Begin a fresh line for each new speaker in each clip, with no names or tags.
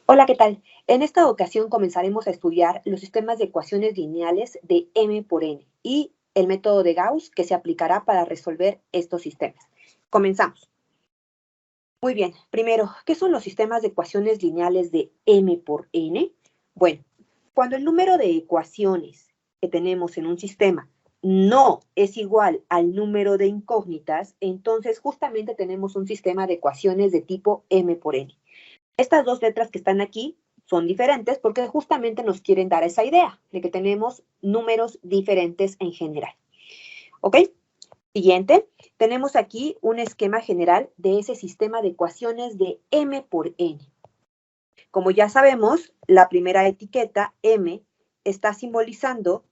Hola, ¿qué tal? En esta ocasión comenzaremos a estudiar los sistemas de ecuaciones lineales de m por n y el método de Gauss que se aplicará para resolver estos sistemas. Comenzamos. Muy bien, primero, ¿qué son los sistemas de ecuaciones lineales de m por n? Bueno, cuando el número de ecuaciones que tenemos en un sistema no es igual al número de incógnitas, entonces justamente tenemos un sistema de ecuaciones de tipo m por n. Estas dos letras que están aquí son diferentes porque justamente nos quieren dar esa idea de que tenemos números diferentes en general. ¿Ok? Siguiente, tenemos aquí un esquema general de ese sistema de ecuaciones de m por n. Como ya sabemos, la primera etiqueta, m, está simbolizando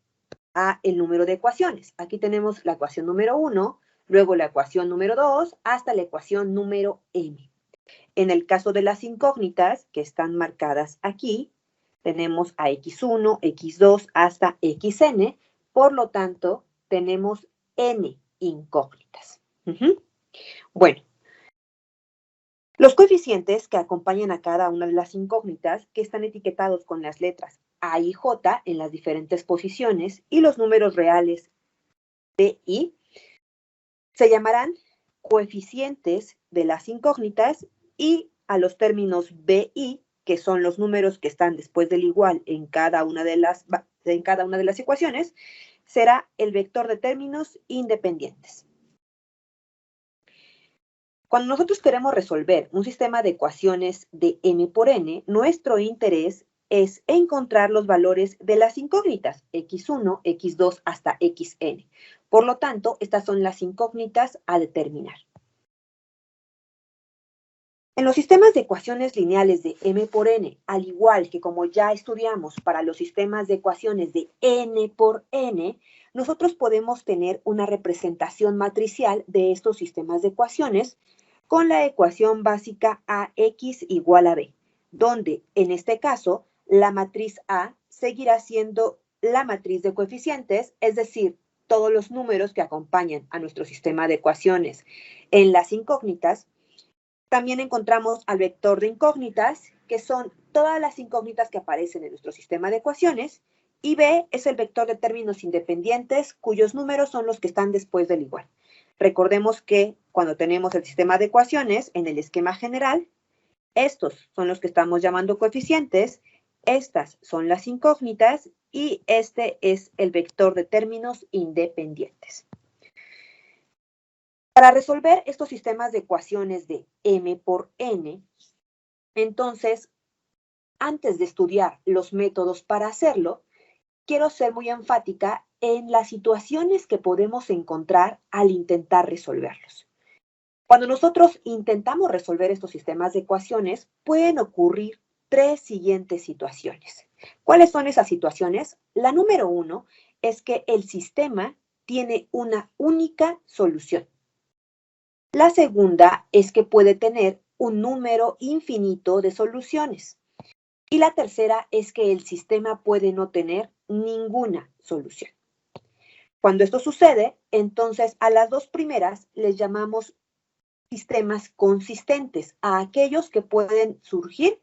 a el número de ecuaciones. Aquí tenemos la ecuación número 1, luego la ecuación número 2, hasta la ecuación número m. En el caso de las incógnitas, que están marcadas aquí, tenemos a x1, x2 hasta xn, por lo tanto, tenemos n incógnitas. Bueno, los coeficientes que acompañan a cada una de las incógnitas, que están etiquetados con las letras a y j en las diferentes posiciones, y los números reales b, i, se llamarán coeficientes de las incógnitas, y a los términos b, i, que son los números que están después del igual en cada una de las ecuaciones, será el vector de términos independientes. Cuando nosotros queremos resolver un sistema de ecuaciones de m por n, nuestro interés es encontrar los valores de las incógnitas, x1, x2 hasta xn. Por lo tanto, estas son las incógnitas a determinar. En los sistemas de ecuaciones lineales de m por n, al igual que como ya estudiamos para los sistemas de ecuaciones de n por n, nosotros podemos tener una representación matricial de estos sistemas de ecuaciones con la ecuación básica ax igual a b, donde en este caso la matriz A seguirá siendo la matriz de coeficientes, es decir, todos los números que acompañan a nuestro sistema de ecuaciones en las incógnitas. También encontramos al vector de incógnitas, que son todas las incógnitas que aparecen en nuestro sistema de ecuaciones, y B es el vector de términos independientes, cuyos números son los que están después del igual. Recordemos que cuando tenemos el sistema de ecuaciones en el esquema general, estos son los que estamos llamando coeficientes, estas son las incógnitas y este es el vector de términos independientes. Para resolver estos sistemas de ecuaciones de m por n, entonces, antes de estudiar los métodos para hacerlo, quiero ser muy enfática en las situaciones que podemos encontrar al intentar resolverlos. Cuando nosotros intentamos resolver estos sistemas de ecuaciones, pueden ocurrir tres siguientes situaciones. ¿Cuáles son esas situaciones? La número 1 es que el sistema tiene una única solución. La segunda es que puede tener un número infinito de soluciones. Y la tercera es que el sistema puede no tener ninguna solución. Cuando esto sucede, entonces a las dos primeras les llamamos sistemas consistentes, a aquellos que pueden surgir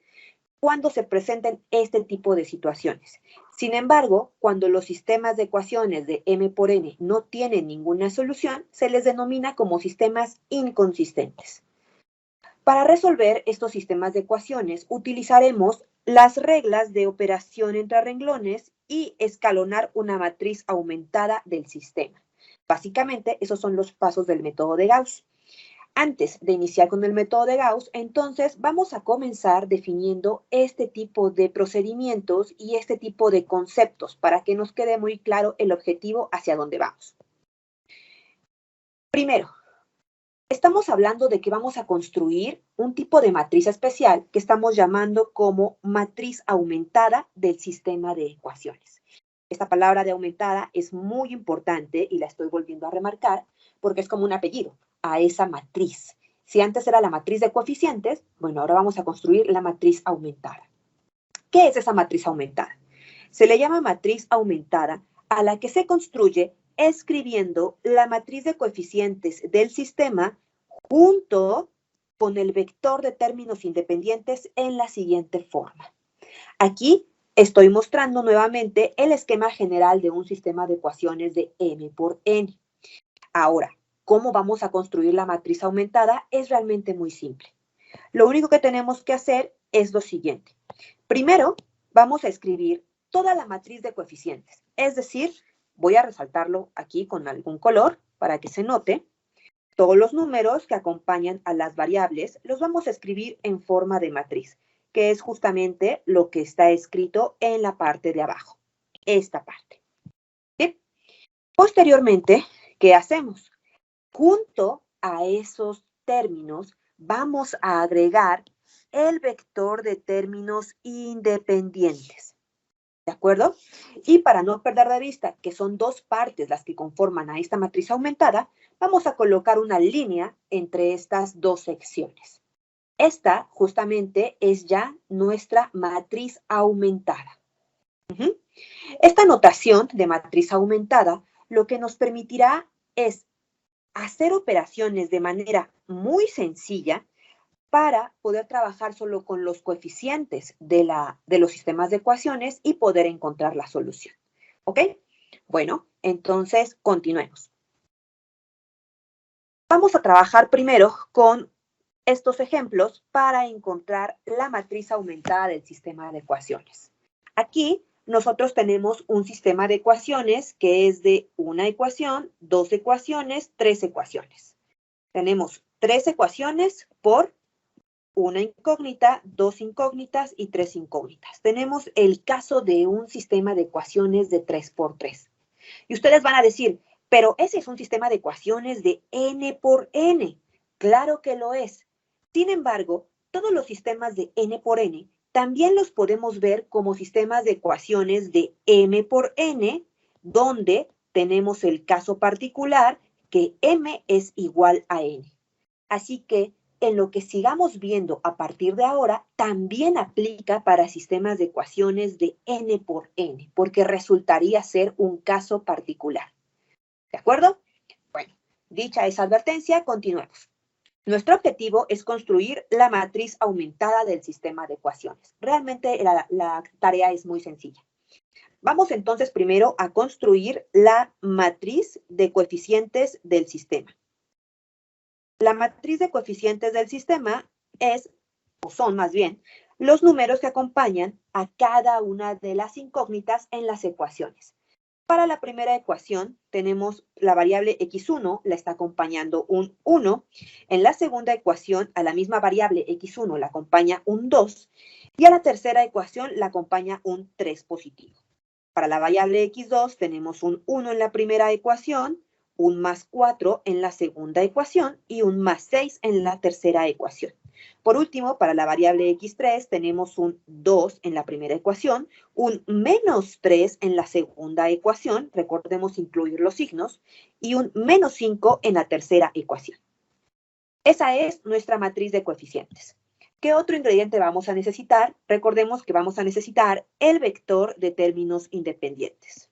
cuando se presenten este tipo de situaciones. Sin embargo, cuando los sistemas de ecuaciones de m por n no tienen ninguna solución, se les denomina como sistemas inconsistentes. Para resolver estos sistemas de ecuaciones, utilizaremos las reglas de operación entre renglones y escalonar una matriz aumentada del sistema. Básicamente, esos son los pasos del método de Gauss. Antes de iniciar con el método de Gauss, entonces vamos a comenzar definiendo este tipo de procedimientos y este tipo de conceptos para que nos quede muy claro el objetivo hacia dónde vamos. Primero, estamos hablando de que vamos a construir un tipo de matriz especial que estamos llamando como matriz aumentada del sistema de ecuaciones. Esta palabra de aumentada es muy importante y la estoy volviendo a remarcar porque es como un apellido a esa matriz. Si antes era la matriz de coeficientes, bueno, ahora vamos a construir la matriz aumentada. ¿Qué es esa matriz aumentada? Se le llama matriz aumentada a la que se construye escribiendo la matriz de coeficientes del sistema junto con el vector de términos independientes en la siguiente forma. Aquí estoy mostrando nuevamente el esquema general de un sistema de ecuaciones de m por n. Ahora, ¿cómo vamos a construir la matriz aumentada? Es realmente muy simple. Lo único que tenemos que hacer es lo siguiente. Primero, vamos a escribir toda la matriz de coeficientes. Es decir, voy a resaltarlo aquí con algún color para que se note. Todos los números que acompañan a las variables los vamos a escribir en forma de matriz, que es justamente lo que está escrito en la parte de abajo, esta parte. Bien. Posteriormente, ¿qué hacemos? Junto a esos términos, vamos a agregar el vector de términos independientes. ¿De acuerdo? Y para no perder de vista que son dos partes las que conforman a esta matriz aumentada, vamos a colocar una línea entre estas dos secciones. Esta justamente es ya nuestra matriz aumentada. Esta notación de matriz aumentada lo que nos permitirá es hacer operaciones de manera muy sencilla para poder trabajar solo con los coeficientes de los sistemas de ecuaciones y poder encontrar la solución. ¿Ok? Bueno, entonces continuemos. Vamos a trabajar primero con estos ejemplos para encontrar la matriz aumentada del sistema de ecuaciones. Aquí nosotros tenemos un sistema de ecuaciones que es de una ecuación, dos ecuaciones, tres ecuaciones. Tenemos tres ecuaciones por una incógnita, dos incógnitas y tres incógnitas. Tenemos el caso de un sistema de ecuaciones de 3×3. Y ustedes van a decir, pero ese es un sistema de ecuaciones de n por n. Claro que lo es. Sin embargo, todos los sistemas de n por n también los podemos ver como sistemas de ecuaciones de m por n, donde tenemos el caso particular que m es igual a n. Así que en lo que sigamos viendo a partir de ahora, también aplica para sistemas de ecuaciones de n por n, porque resultaría ser un caso particular. ¿De acuerdo? Bueno, dicha esa advertencia, continuemos. Nuestro objetivo es construir la matriz aumentada del sistema de ecuaciones. Realmente la tarea es muy sencilla. Vamos entonces primero a construir la matriz de coeficientes del sistema. La matriz de coeficientes del sistema son más bien, los números que acompañan a cada una de las incógnitas en las ecuaciones. Para la primera ecuación tenemos la variable x1, la está acompañando un 1. En la segunda ecuación a la misma variable x1 la acompaña un 2. Y a la tercera ecuación la acompaña un 3 positivo. Para la variable x2 tenemos un 1 en la primera ecuación, un más 4 en la segunda ecuación y un más 6 en la tercera ecuación. Por último, para la variable x3 tenemos un 2 en la primera ecuación, un menos 3 en la segunda ecuación, recordemos incluir los signos, y un menos 5 en la tercera ecuación. Esa es nuestra matriz de coeficientes. ¿Qué otro ingrediente vamos a necesitar? Recordemos que vamos a necesitar el vector de términos independientes.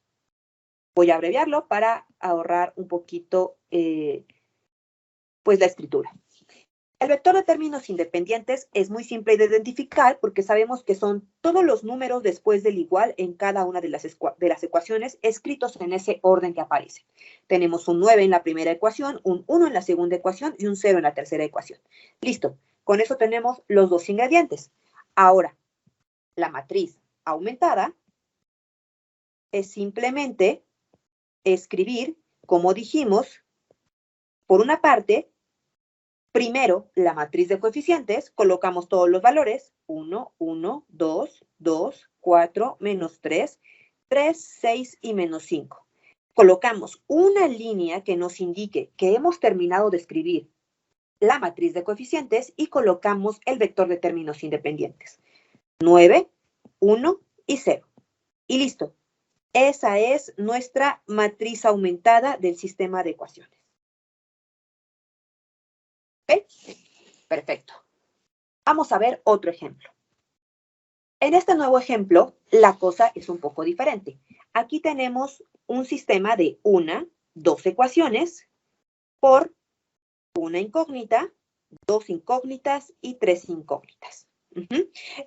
Voy a abreviarlo para ahorrar un poquito pues la escritura. El vector de términos independientes es muy simple de identificar porque sabemos que son todos los números después del igual en cada una de las ecuaciones escritos en ese orden que aparece. Tenemos un 9 en la primera ecuación, un 1 en la segunda ecuación y un 0 en la tercera ecuación. Listo, con eso tenemos los dos ingredientes. Ahora, la matriz aumentada es simplemente escribir, como dijimos, por una parte, primero la matriz de coeficientes, colocamos todos los valores, 1, 1, 2, 2, 4, menos 3, 3, 6 y menos 5. Colocamos una línea que nos indique que hemos terminado de escribir la matriz de coeficientes y colocamos el vector de términos independientes. 9, 1 y 0. Y listo. Esa es nuestra matriz aumentada del sistema de ecuaciones. ¿Ok? Perfecto. Vamos a ver otro ejemplo. En este nuevo ejemplo, la cosa es un poco diferente. Aquí tenemos un sistema de dos ecuaciones por una incógnita 2 incógnitas y 3 incógnitas.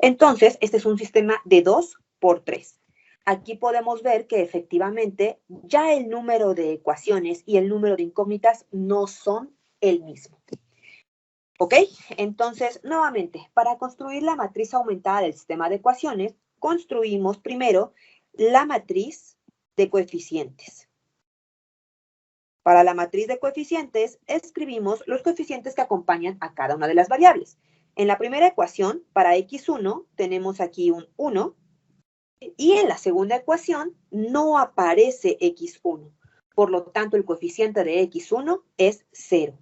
Entonces, este es un sistema de 2 por 3. Aquí podemos ver que efectivamente ya el número de ecuaciones y el número de incógnitas no son el mismo. ¿Ok? Entonces, nuevamente, para construir la matriz aumentada del sistema de ecuaciones, construimos primero la matriz de coeficientes. Para la matriz de coeficientes, escribimos los coeficientes que acompañan a cada una de las variables. En la primera ecuación, para x1, tenemos aquí un 1, y en la segunda ecuación no aparece x1. Por lo tanto, el coeficiente de x1 es 0.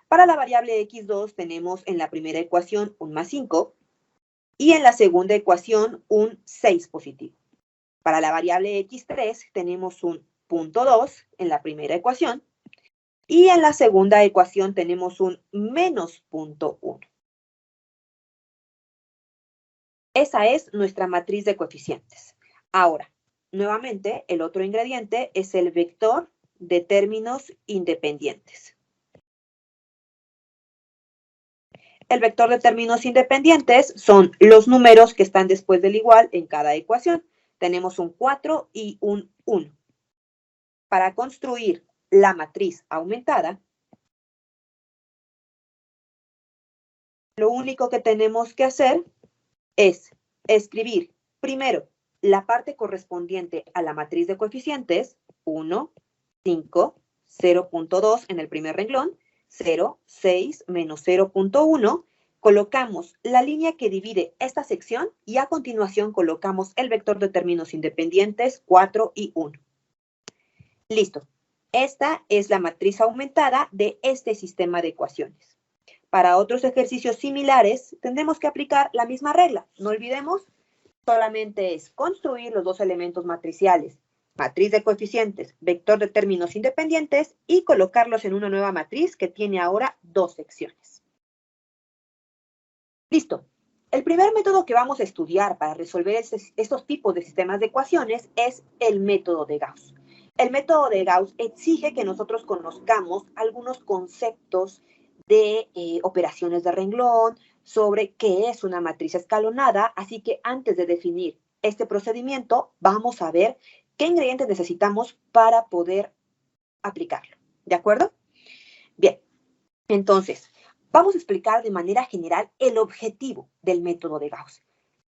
Para la variable x2 tenemos en la primera ecuación un más 5 y en la segunda ecuación un 6 positivo. Para la variable x3 tenemos un 0.2 en la primera ecuación y en la segunda ecuación tenemos un menos 0.1. Esa es nuestra matriz de coeficientes. Ahora, nuevamente, el otro ingrediente es el vector de términos independientes. El vector de términos independientes son los números que están después del igual en cada ecuación. Tenemos un 4 y un 1. Para construir la matriz aumentada, lo único que tenemos que hacer es escribir primero la parte correspondiente a la matriz de coeficientes, 1, 5, 0.2 en el primer renglón, 0, 6, menos 0.1, colocamos la línea que divide esta sección y a continuación colocamos el vector de términos independientes 4 y 1. Listo. Esta es la matriz aumentada de este sistema de ecuaciones. Para otros ejercicios similares, tendremos que aplicar la misma regla. No olvidemos, solamente es construir los dos elementos matriciales, matriz de coeficientes, vector de términos independientes, y colocarlos en una nueva matriz que tiene ahora dos secciones. Listo. El primer método que vamos a estudiar para resolver estos tipos de sistemas de ecuaciones es el método de Gauss. El método de Gauss exige que nosotros conozcamos algunos conceptos de operaciones de renglón, sobre qué es una matriz escalonada, así que antes de definir este procedimiento, vamos a ver qué ingredientes necesitamos para poder aplicarlo. ¿De acuerdo? Bien, entonces, vamos a explicar de manera general el objetivo del método de Gauss.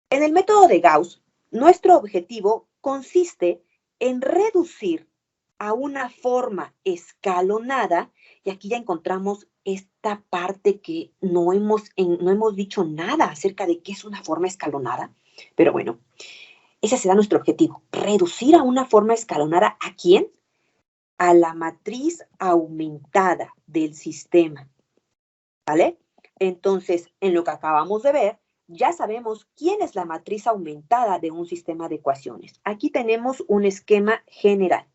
En el método de Gauss, nuestro objetivo consiste en reducir a una forma escalonada, y aquí ya encontramos esta parte que no hemos dicho nada acerca de qué es una forma escalonada, pero bueno, ese será nuestro objetivo, reducir a una forma escalonada, ¿a quién? A la matriz aumentada del sistema, ¿vale? Entonces, en lo que acabamos de ver, ya sabemos quién es la matriz aumentada de un sistema de ecuaciones. Aquí tenemos un esquema general,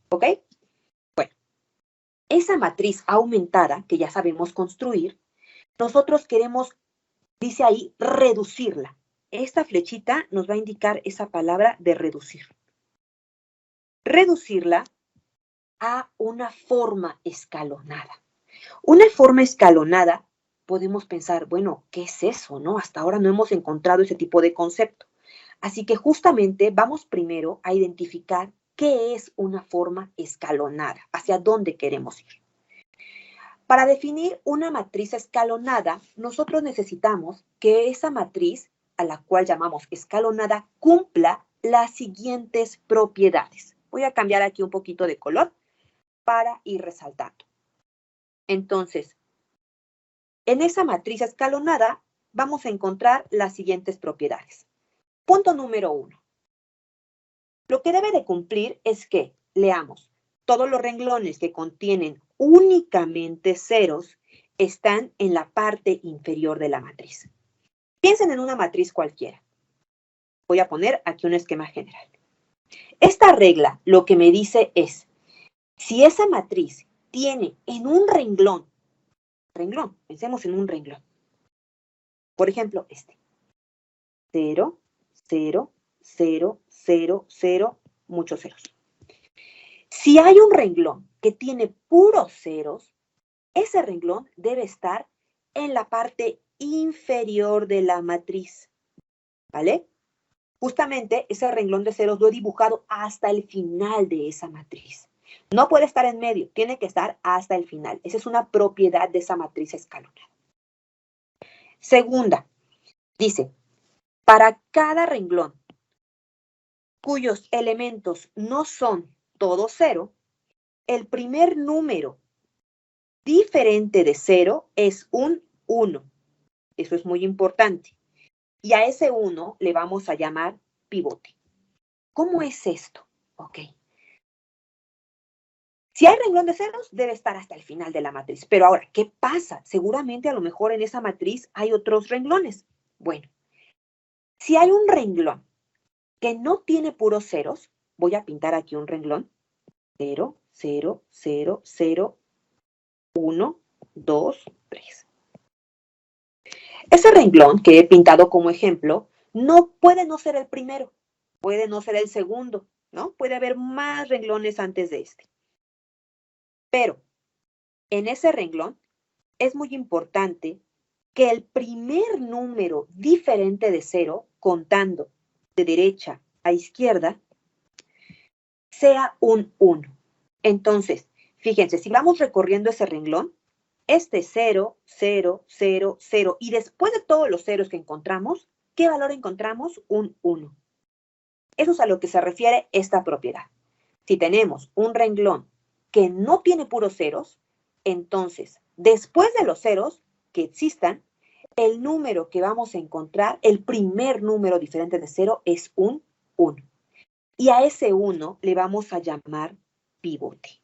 ¿ok? Bueno, esa matriz aumentada, que ya sabemos construir, nosotros queremos, dice ahí, reducirla. Esta flechita nos va a indicar esa palabra de reducir. Reducirla a una forma escalonada. Una forma escalonada, podemos pensar, bueno, ¿qué es eso, no? Hasta ahora no hemos encontrado ese tipo de concepto. Así que justamente vamos primero a identificar qué es una forma escalonada, hacia dónde queremos ir. Para definir una matriz escalonada, nosotros necesitamos que esa matriz, a la cual llamamos escalonada, cumpla las siguientes propiedades. Voy a cambiar aquí un poquito de color para ir resaltando. Entonces, en esa matriz escalonada vamos a encontrar las siguientes propiedades. Punto número 1. Lo que debe de cumplir es que leamos todos los renglones que contienen únicamente ceros están en la parte inferior de la matriz. Piensen en una matriz cualquiera. Voy a poner aquí un esquema general. Esta regla lo que me dice es, si esa matriz tiene en un renglón, pensemos en un renglón. Por ejemplo, este. 0, 0, 0, 0, 0, muchos ceros. Si hay un renglón que tiene puros ceros, ese renglón debe estar en la parte inferior de la matriz, ¿vale? Justamente ese renglón de ceros lo he dibujado hasta el final de esa matriz. No puede estar en medio, tiene que estar hasta el final. Esa es una propiedad de esa matriz escalonada. Segunda, dice, para cada renglón cuyos elementos no son todos cero, el primer número diferente de 0 es un 1. Eso es muy importante. Y a ese 1 le vamos a llamar pivote. ¿Cómo es esto? Ok. Si hay renglón de ceros, debe estar hasta el final de la matriz. Pero ahora, ¿qué pasa? Seguramente a lo mejor en esa matriz hay otros renglones. Bueno, si hay un renglón que no tiene puros ceros, voy a pintar aquí un renglón. 0, 0, 0, 0, 1, 2, 3. Ese renglón que he pintado como ejemplo no puede no ser el primero, puede no ser el segundo, ¿no? Puede haber más renglones antes de este. Pero en ese renglón es muy importante que el primer número diferente de 0, contando de derecha a izquierda, sea un 1. Entonces, fíjense, si vamos recorriendo ese renglón, este 0, 0, 0, 0, y después de todos los ceros que encontramos, ¿qué valor encontramos? Un 1. Eso es a lo que se refiere esta propiedad. Si tenemos un renglón que no tiene puros ceros, entonces, después de los ceros que existan, el número que vamos a encontrar, el primer número diferente de 0 es un 1. Y a ese 1 le vamos a llamar pivote.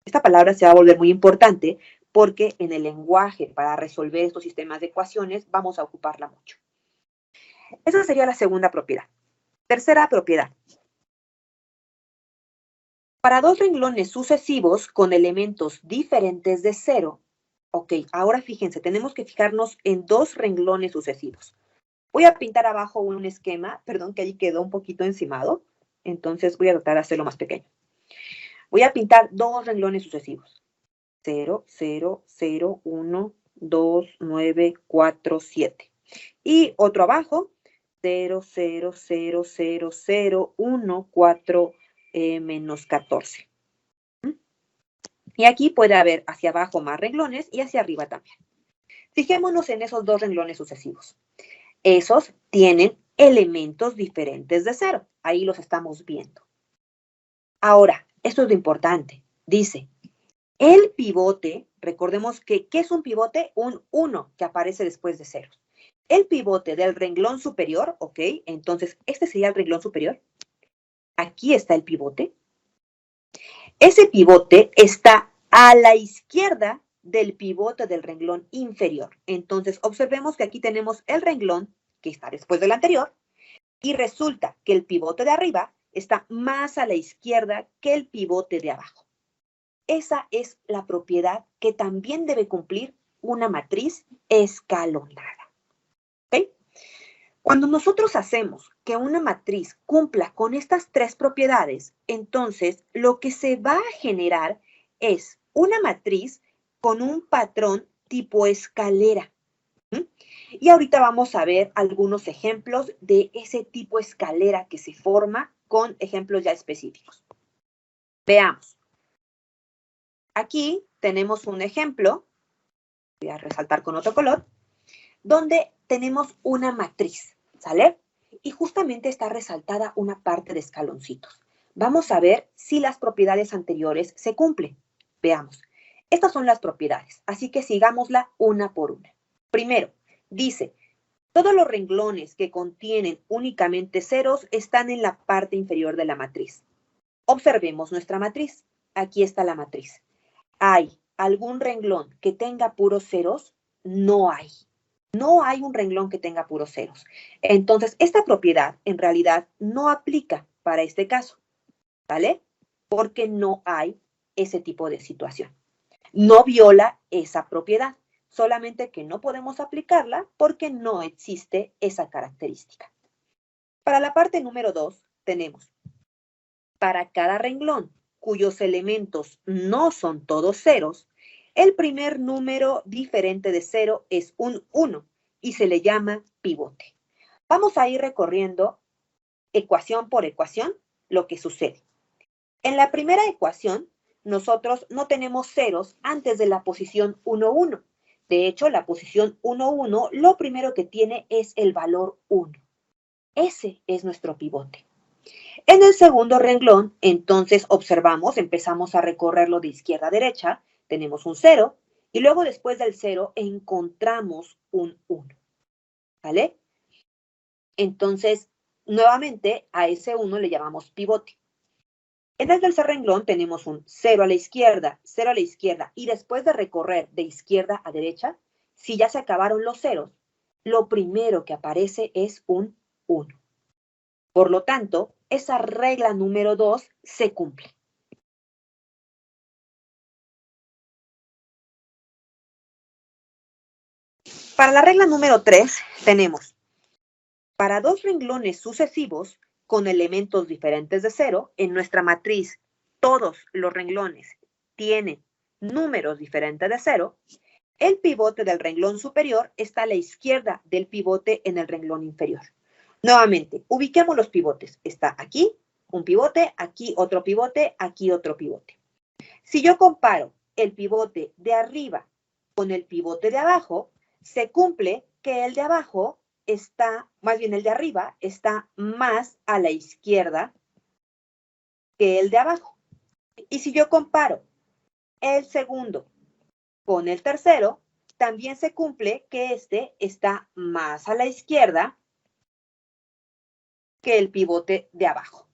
Esta palabra se va a volver muy importante porque en el lenguaje para resolver estos sistemas de ecuaciones vamos a ocuparla mucho. Esa sería la segunda propiedad. Tercera propiedad. Para dos renglones sucesivos con elementos diferentes de 0, ok, ahora fíjense, tenemos que fijarnos en dos renglones sucesivos. Voy a pintar abajo un esquema, perdón que ahí quedó un poquito encimado, entonces voy a tratar de hacerlo más pequeño. Voy a pintar dos renglones sucesivos. 0, 0, 0, 1, 2, 9, 4, 7. Y otro abajo, 0, 0, 0, 0, 0, 1, 4, menos 14. Y aquí puede haber hacia abajo más renglones y hacia arriba también. Fijémonos en esos dos renglones sucesivos. Esos tienen elementos diferentes de 0. Ahí los estamos viendo. Ahora, esto es lo importante. Dice, el pivote, recordemos que, ¿qué es un pivote? Un 1 que aparece después de ceros. El pivote del renglón superior, ok, entonces este sería el renglón superior. Aquí está el pivote. Ese pivote está a la izquierda del pivote del renglón inferior. Entonces, observemos que aquí tenemos el renglón que está después del anterior y resulta que el pivote de arriba está más a la izquierda que el pivote de abajo. Esa es la propiedad que también debe cumplir una matriz escalonada. ¿Okay? Cuando nosotros hacemos que una matriz cumpla con estas tres propiedades, entonces lo que se va a generar es una matriz con un patrón tipo escalera. Y ahorita vamos a ver algunos ejemplos de ese tipo escalera que se forma con ejemplos ya específicos. Veamos. Aquí tenemos un ejemplo, voy a resaltar con otro color, donde tenemos una matriz, ¿sale? Y justamente está resaltada una parte de escaloncitos. Vamos a ver si las propiedades anteriores se cumplen. Veamos. Estas son las propiedades, así que sigámosla una por una. Primero, dice, todos los renglones que contienen únicamente ceros están en la parte inferior de la matriz. Observemos nuestra matriz. Aquí está la matriz. ¿Hay algún renglón que tenga puros ceros? No hay. No hay un renglón que tenga puros ceros. Entonces, esta propiedad en realidad no aplica para este caso, ¿vale? Porque no hay ese tipo de situación. No viola esa propiedad, solamente que no podemos aplicarla porque no existe esa característica. Para la parte número 2 tenemos, para cada renglón cuyos elementos no son todos ceros, El primer número diferente de 0 es un 1 y se le llama pivote. Vamos a ir recorriendo ecuación por ecuación lo que sucede. En la primera ecuación, nosotros no tenemos ceros antes de la posición 1, 1. De hecho, la posición 1, 1, lo primero que tiene es el valor 1. Ese es nuestro pivote. En el segundo renglón, entonces observamos, empezamos a recorrerlo de izquierda a derecha, tenemos un 0, y luego después del 0 encontramos un 1. ¿Vale? Entonces, nuevamente a ese 1 le llamamos pivote. En el tercer renglón tenemos un 0 a la izquierda, 0 a la izquierda, y después de recorrer de izquierda a derecha, si ya se acabaron los ceros, lo primero que aparece es un 1. Por lo tanto, esa regla número 2 se cumple. Para la regla número 3 tenemos, para dos renglones sucesivos con elementos diferentes de 0, en nuestra matriz todos los renglones tienen números diferentes de 0, el pivote del renglón superior está a la izquierda del pivote en el renglón inferior. Nuevamente, ubiquemos los pivotes. Está aquí un pivote, aquí otro pivote, aquí otro pivote. Si yo comparo el pivote de arriba con el pivote de abajo, se cumple que el de abajo está, más bien el de arriba, está más a la izquierda que el de abajo. Y si yo comparo el segundo con el tercero, también se cumple que este está más a la izquierda que el pivote de abajo.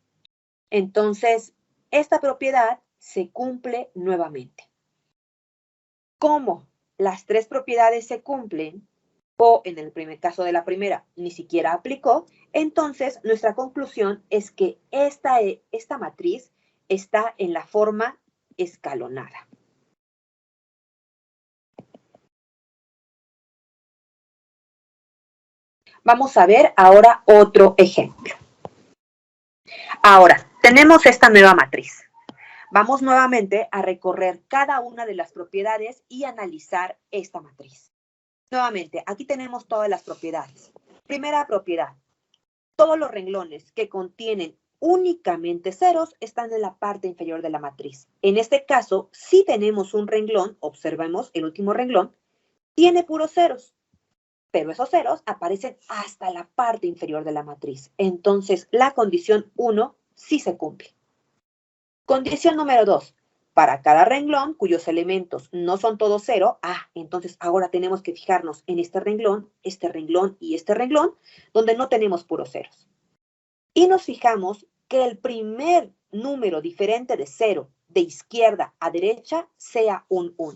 Entonces, esta propiedad se cumple nuevamente. ¿Cómo las tres propiedades se cumplen? O en el primer caso de la primera ni siquiera aplicó, entonces nuestra conclusión es que esta matriz está en la forma escalonada. Vamos a ver ahora otro ejemplo. Ahora, tenemos esta nueva matriz. Vamos nuevamente a recorrer cada una de las propiedades y analizar esta matriz. Nuevamente, aquí tenemos todas las propiedades. Primera propiedad. Todos los renglones que contienen únicamente ceros están en la parte inferior de la matriz. En este caso, si tenemos un renglón, observemos el último renglón, tiene puros ceros, pero esos ceros aparecen hasta la parte inferior de la matriz. Entonces, la condición 1 sí se cumple. Condición número 2. Para cada renglón cuyos elementos no son todos cero, entonces ahora tenemos que fijarnos en este renglón y este renglón, donde no tenemos puros ceros. Y nos fijamos que el primer número diferente de 0 de izquierda a derecha sea un 1.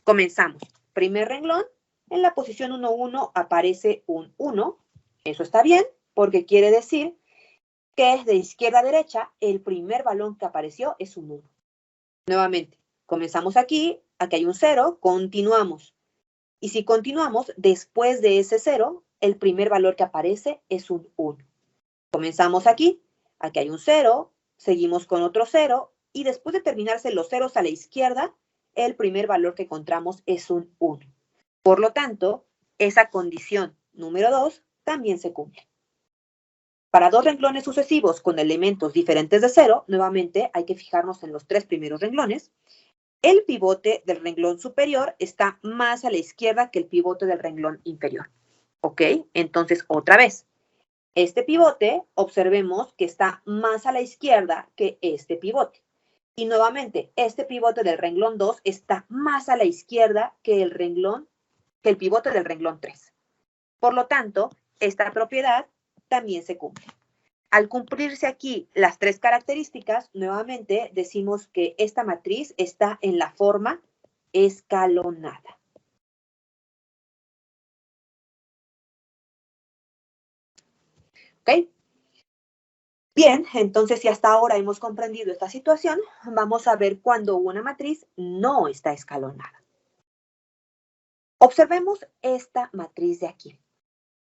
Comenzamos. Primer renglón, en la posición 1, 1 aparece un 1. Eso está bien, porque quiere decir que es de izquierda a derecha, el primer valor que apareció es un 1. Nuevamente, comenzamos aquí hay un 0, continuamos. Y si continuamos, después de ese 0, el primer valor que aparece es un 1. Comenzamos aquí hay un 0, seguimos con otro 0, y después de terminarse los ceros a la izquierda, el primer valor que encontramos es un 1. Por lo tanto, esa condición número 2 también se cumple. Para dos renglones sucesivos con elementos diferentes de 0, nuevamente hay que fijarnos en los tres primeros renglones. El pivote del renglón superior está más a la izquierda que el pivote del renglón inferior. ¿Ok? Entonces, otra vez. Este pivote, observemos que está más a la izquierda que este pivote. Y nuevamente, este pivote del renglón 2 está más a la izquierda que el pivote del renglón 3. Por lo tanto, esta propiedad también se cumple. Al cumplirse aquí las tres características, nuevamente decimos que esta matriz está en la forma escalonada. ¿Ok? Bien, entonces si hasta ahora hemos comprendido esta situación, vamos a ver cuando una matriz no está escalonada. Observemos esta matriz de aquí.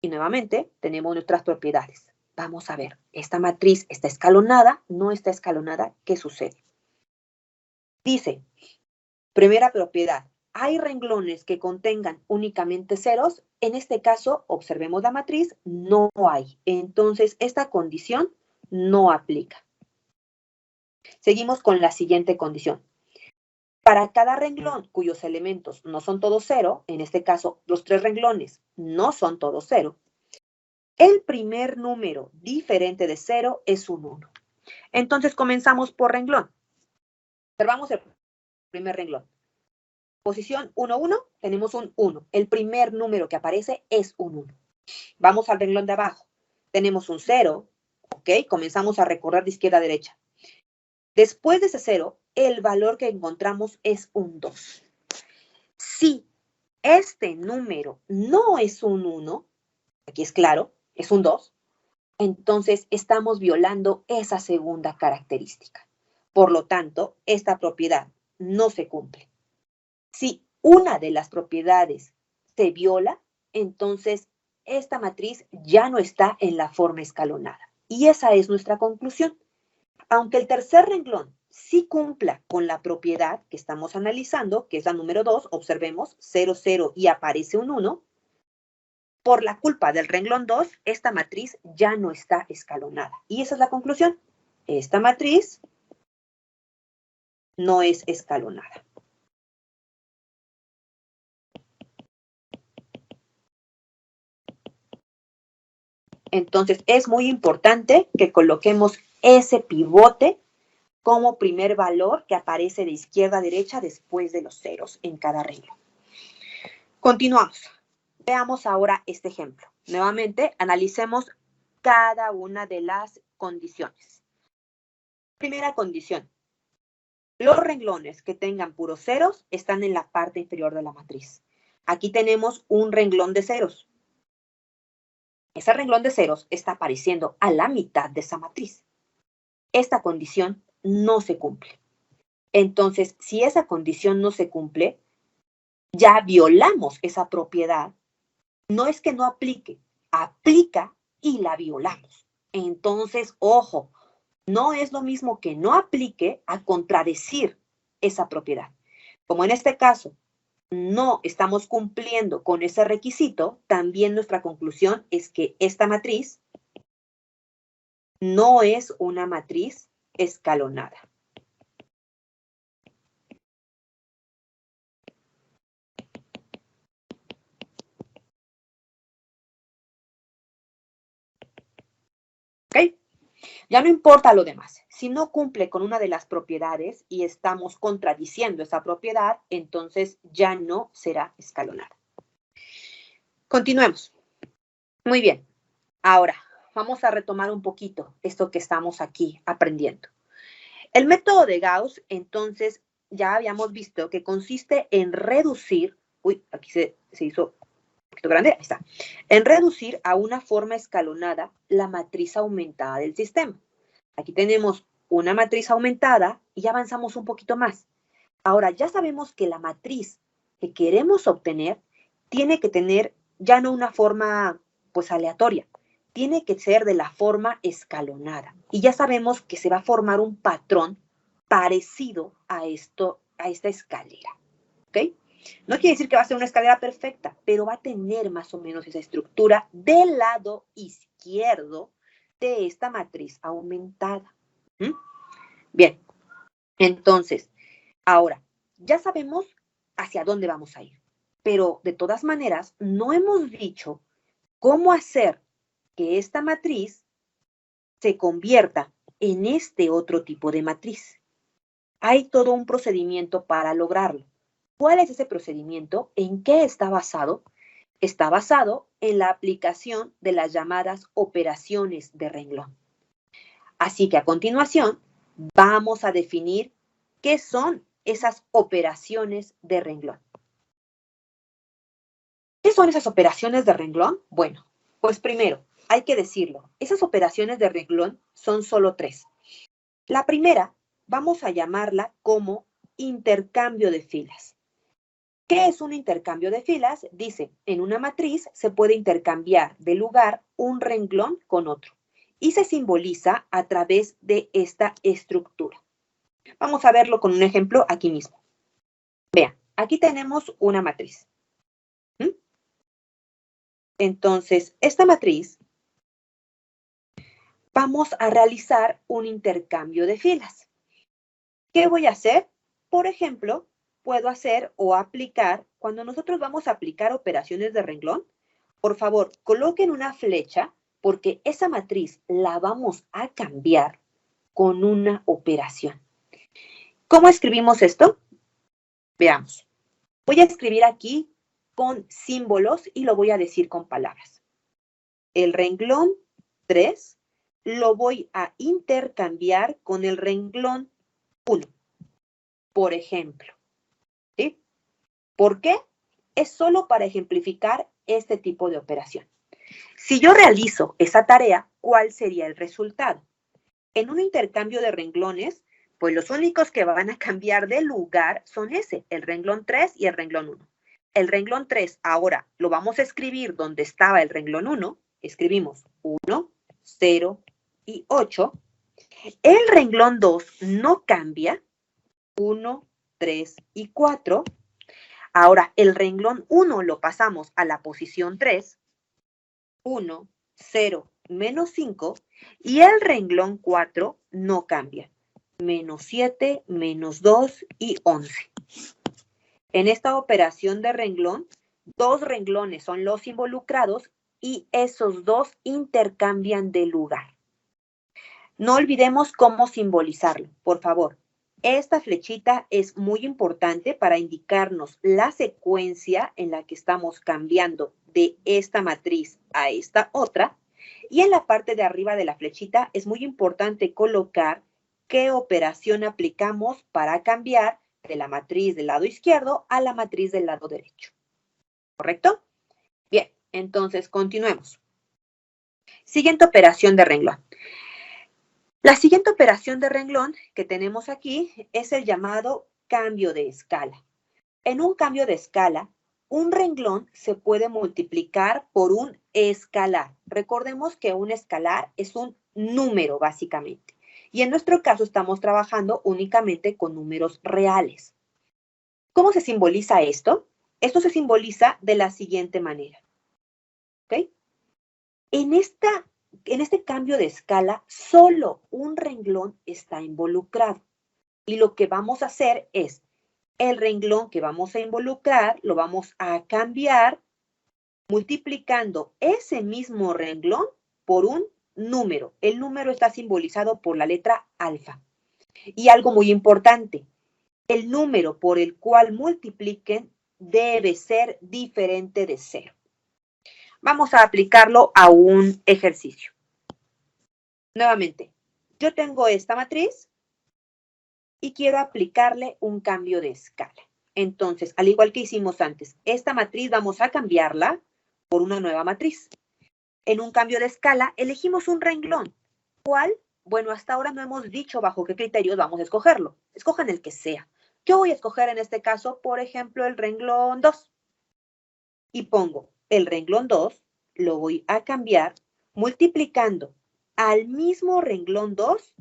Y nuevamente tenemos nuestras propiedades. Vamos a ver, esta matriz está escalonada, no está escalonada, ¿qué sucede? Dice, primera propiedad, hay renglones que contengan únicamente ceros. En este caso, observemos la matriz, no hay. Entonces, esta condición no aplica. Seguimos con la siguiente condición. Para cada renglón cuyos elementos no son todos cero, en este caso, los tres renglones no son todos cero, el primer número diferente de 0 es un 1. Entonces, comenzamos por renglón. Observamos el primer renglón. Posición 1, 1, tenemos un 1. El primer número que aparece es un 1. Vamos al renglón de abajo. Tenemos un 0, ¿ok? Comenzamos a recorrer de izquierda a derecha. Después de ese 0, el valor que encontramos es un 2. Si este número no es un 1, aquí es claro, es un 2, entonces estamos violando esa segunda característica. Por lo tanto, esta propiedad no se cumple. Si una de las propiedades se viola, entonces esta matriz ya no está en la forma escalonada. Y esa es nuestra conclusión. Aunque el tercer renglón sí cumpla con la propiedad que estamos analizando, que es la número 2, observemos 0, 0 y aparece un 1, por la culpa del renglón 2, esta matriz ya no está escalonada. Y esa es la conclusión. Esta matriz no es escalonada. Entonces, es muy importante que coloquemos ese pivote como primer valor que aparece de izquierda a derecha después de los ceros en cada renglón. Continuamos. Veamos ahora este ejemplo. Nuevamente, analicemos cada una de las condiciones. Primera condición. Los renglones que tengan puros ceros están en la parte inferior de la matriz. Aquí tenemos un renglón de ceros. Ese renglón de ceros está apareciendo a la mitad de esa matriz. Esta condición no se cumple. Entonces, si esa condición no se cumple, ya violamos esa propiedad. No es que no aplique, aplica y la violamos. Entonces, ojo, no es lo mismo que no aplique a contradecir esa propiedad. Como en este caso, no estamos cumpliendo con ese requisito, también nuestra conclusión es que esta matriz no es una matriz escalonada. ¿Ok? Ya no importa lo demás. Si no cumple con una de las propiedades y estamos contradiciendo esa propiedad, entonces ya no será escalonada. Continuemos. Muy bien. Ahora, vamos a retomar un poquito esto que estamos aquí aprendiendo. El método de Gauss, entonces, ya habíamos visto que consiste en reducir, aquí se hizo un poquito grande, ahí está, en reducir a una forma escalonada la matriz aumentada del sistema. Aquí tenemos una matriz aumentada y ya avanzamos un poquito más. Ahora, ya sabemos que la matriz que queremos obtener tiene que tener ya no una forma, pues, aleatoria. Tiene que ser de la forma escalonada. Y ya sabemos que se va a formar un patrón parecido a esta escalera. ¿Ok? No quiere decir que va a ser una escalera perfecta, pero va a tener más o menos esa estructura del lado izquierdo de esta matriz aumentada. Bien, entonces, ahora, ya sabemos hacia dónde vamos a ir, pero de todas maneras, no hemos dicho cómo hacer que esta matriz se convierta en este otro tipo de matriz. Hay todo un procedimiento para lograrlo. ¿Cuál es ese procedimiento? ¿En qué está basado? Está basado en la aplicación de las llamadas operaciones de renglón. Así que a continuación vamos a definir qué son esas operaciones de renglón. ¿Qué son esas operaciones de renglón? Bueno, pues primero, hay que decirlo, esas operaciones de renglón son solo 3. La primera, vamos a llamarla como intercambio de filas. ¿Qué es un intercambio de filas? Dice, en una matriz se puede intercambiar de lugar un renglón con otro y se simboliza a través de esta estructura. Vamos a verlo con un ejemplo aquí mismo. Vean, aquí tenemos una matriz. Entonces, esta matriz, vamos a realizar un intercambio de filas. ¿Qué voy a hacer? Por ejemplo, puedo hacer o aplicar, cuando nosotros vamos a aplicar operaciones de renglón, por favor, coloquen una flecha porque esa matriz la vamos a cambiar con una operación. ¿Cómo escribimos esto? Veamos. Voy a escribir aquí con símbolos y lo voy a decir con palabras. El renglón 3 lo voy a intercambiar con el renglón 1, por ejemplo. ¿Sí? ¿Por qué? Es solo para ejemplificar este tipo de operación. Si yo realizo esa tarea, ¿cuál sería el resultado? En un intercambio de renglones, pues los únicos que van a cambiar de lugar son el renglón 3 y el renglón 1. El renglón 3 ahora lo vamos a escribir donde estaba el renglón 1. Escribimos 1, 0 y 8. El renglón 2 no cambia, 1, 3 y 4. Ahora, el renglón 1 lo pasamos a la posición 3, 1, 0, menos 5, y el renglón 4 no cambia, menos 7, menos 2 y 11. En esta operación de renglón, 2 renglones son los involucrados y esos 2 intercambian de lugar. No olvidemos cómo simbolizarlo, por favor. Esta flechita es muy importante para indicarnos la secuencia en la que estamos cambiando de esta matriz a esta otra. Y en la parte de arriba de la flechita es muy importante colocar qué operación aplicamos para cambiar de la matriz del lado izquierdo a la matriz del lado derecho. ¿Correcto? Bien, entonces continuemos. Siguiente operación de renglón. La siguiente operación de renglón que tenemos aquí es el llamado cambio de escala. En un cambio de escala, un renglón se puede multiplicar por un escalar. Recordemos que un escalar es un número, básicamente. Y en nuestro caso estamos trabajando únicamente con números reales. ¿Cómo se simboliza esto? Esto se simboliza de la siguiente manera. ¿Ok? En este cambio de escala, solo un renglón está involucrado. Y lo que vamos a hacer es, el renglón que vamos a involucrar, lo vamos a cambiar multiplicando ese mismo renglón por un número. El número está simbolizado por la letra alfa. Y algo muy importante, el número por el cual multipliquen debe ser diferente de 0. Vamos a aplicarlo a un ejercicio. Nuevamente, yo tengo esta matriz y quiero aplicarle un cambio de escala. Entonces, al igual que hicimos antes, esta matriz vamos a cambiarla por una nueva matriz. En un cambio de escala, elegimos un renglón. ¿Cuál? Bueno, hasta ahora no hemos dicho bajo qué criterios vamos a escogerlo. Escojan el que sea. Yo voy a escoger en este caso, por ejemplo, el renglón 2. Y pongo el renglón 2, lo voy a cambiar multiplicando al mismo renglón 2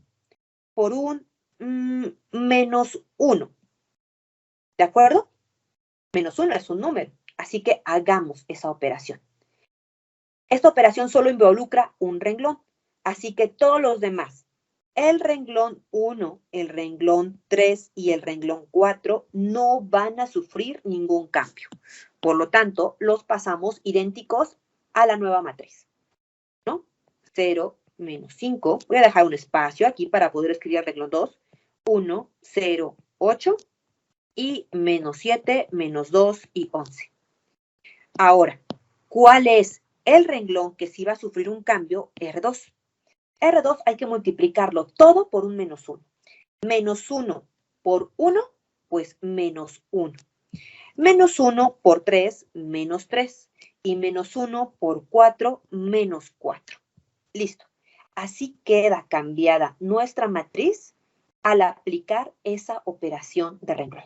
por un menos 1. ¿De acuerdo? Menos 1 es un número, así que hagamos esa operación. Esta operación solo involucra un renglón, así que todos los demás, el renglón 1, el renglón 3 y el renglón 4 no van a sufrir ningún cambio. Por lo tanto, los pasamos idénticos a la nueva matriz, ¿no? 0, menos 5. Voy a dejar un espacio aquí para poder escribir el renglón 2. 1, 0, 8 y menos 7, menos 2 y 11. Ahora, ¿cuál es el renglón que sí va a sufrir un cambio? R2. R2 hay que multiplicarlo todo por un menos 1. Menos 1 por 1, pues menos 1. Menos 1 por 3, menos 3. Y menos 1 por 4, menos 4. Listo. Así queda cambiada nuestra matriz al aplicar esa operación de renglón.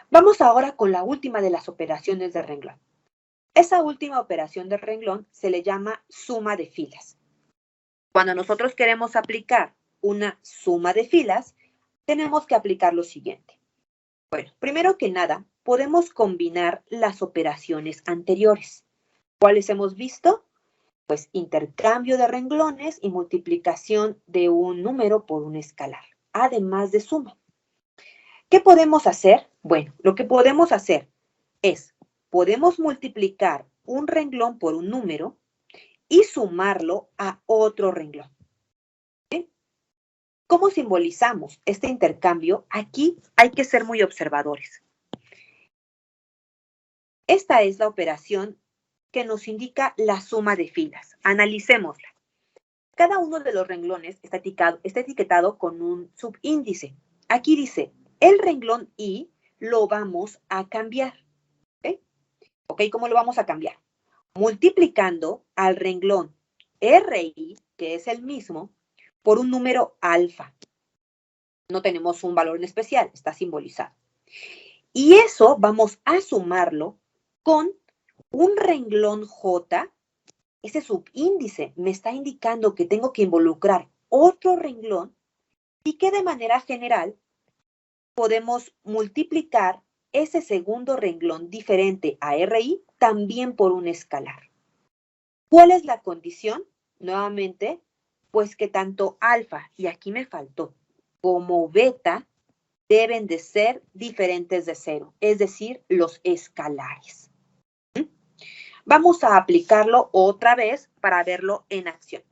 Vamos ahora con la última de las operaciones de renglón. Esa última operación de renglón se le llama suma de filas. Cuando nosotros queremos aplicar una suma de filas, tenemos que aplicar lo siguiente. Bueno, primero que nada, podemos combinar las operaciones anteriores. ¿Cuáles hemos visto? Pues intercambio de renglones y multiplicación de un número por un escalar, además de suma. ¿Qué podemos hacer? Bueno, lo que podemos hacer es, podemos multiplicar un renglón por un número y sumarlo a otro renglón. ¿Sí? ¿Cómo simbolizamos este intercambio? Aquí hay que ser muy observadores. Esta es la operación que nos indica la suma de filas. Analicémosla. Cada uno de los renglones está etiquetado con un subíndice. Aquí dice, el renglón I lo vamos a cambiar. ¿Ok? ¿Ok? ¿Cómo lo vamos a cambiar? Multiplicando al renglón RI, que es el mismo, por un número alfa. No tenemos un valor en especial, está simbolizado. Y eso vamos a sumarlo con un renglón J. Ese subíndice me está indicando que tengo que involucrar otro renglón y que de manera general podemos multiplicar ese segundo renglón diferente a RI también por un escalar. ¿Cuál es la condición? Nuevamente, pues que tanto alfa, y aquí me faltó, como beta deben de ser diferentes de cero, es decir, los escalares. Vamos a aplicarlo otra vez para verlo en acción.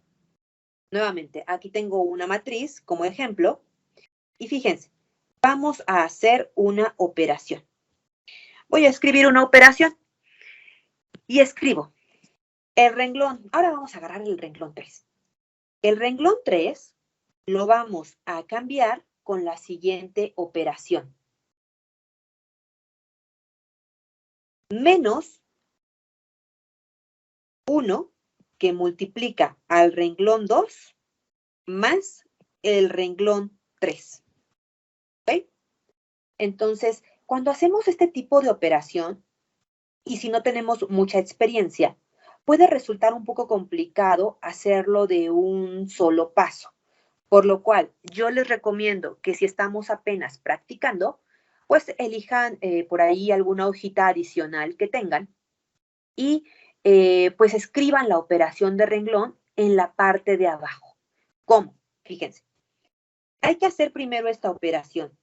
Nuevamente, aquí tengo una matriz como ejemplo y fíjense, vamos a hacer una operación. Voy a escribir una operación y escribo el renglón. Ahora vamos a agarrar el renglón 3. El renglón 3 lo vamos a cambiar con la siguiente operación. Menos 1 que multiplica al renglón 2 más el renglón 3. ¿Ok? Entonces, cuando hacemos este tipo de operación, y si no tenemos mucha experiencia, puede resultar un poco complicado hacerlo de un solo paso. Por lo cual, yo les recomiendo que si estamos apenas practicando, pues elijan por ahí alguna hojita adicional que tengan y pues escriban la operación de renglón en la parte de abajo. ¿Cómo? Fíjense. Hay que hacer primero esta operación.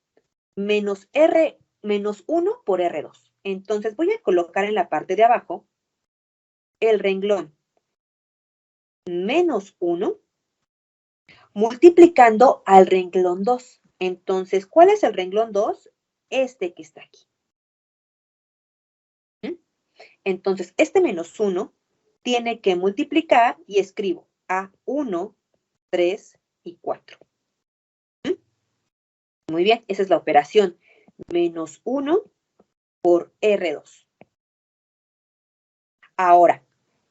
Menos 1 por R2. Entonces voy a colocar en la parte de abajo el renglón menos 1 multiplicando al renglón 2. Entonces, ¿cuál es el renglón 2? Este que está aquí. Entonces, este menos 1 tiene que multiplicar y escribo a 1, 3 y 4. Muy bien, esa es la operación. Menos 1 por R2. Ahora,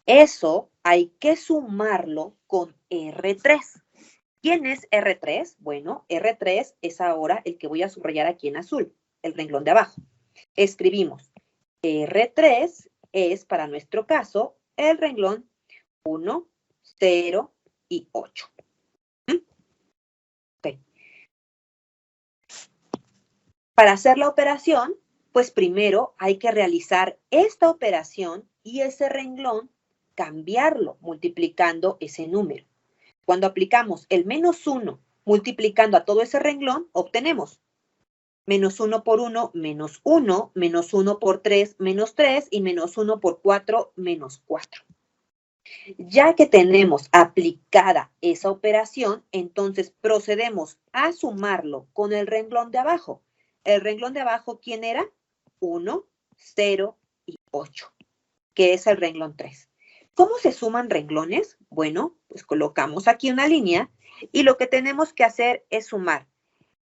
eso hay que sumarlo con R3. ¿Quién es R3? Bueno, R3 es ahora el que voy a subrayar aquí en azul, el renglón de abajo. Escribimos R3 es, para nuestro caso, el renglón 1, 0 y 8. Okay. Para hacer la operación, pues primero hay que realizar esta operación y ese renglón cambiarlo multiplicando ese número. Cuando aplicamos el menos 1 multiplicando a todo ese renglón, obtenemos menos 1 por 1, menos 1, menos 1 por 3, menos 3 y menos 1 por 4, menos 4. Ya que tenemos aplicada esa operación, entonces procedemos a sumarlo con el renglón de abajo. El renglón de abajo, ¿quién era? 1, 0 y 8, que es el renglón 3. ¿Cómo se suman renglones? Bueno, pues colocamos aquí una línea y lo que tenemos que hacer es sumar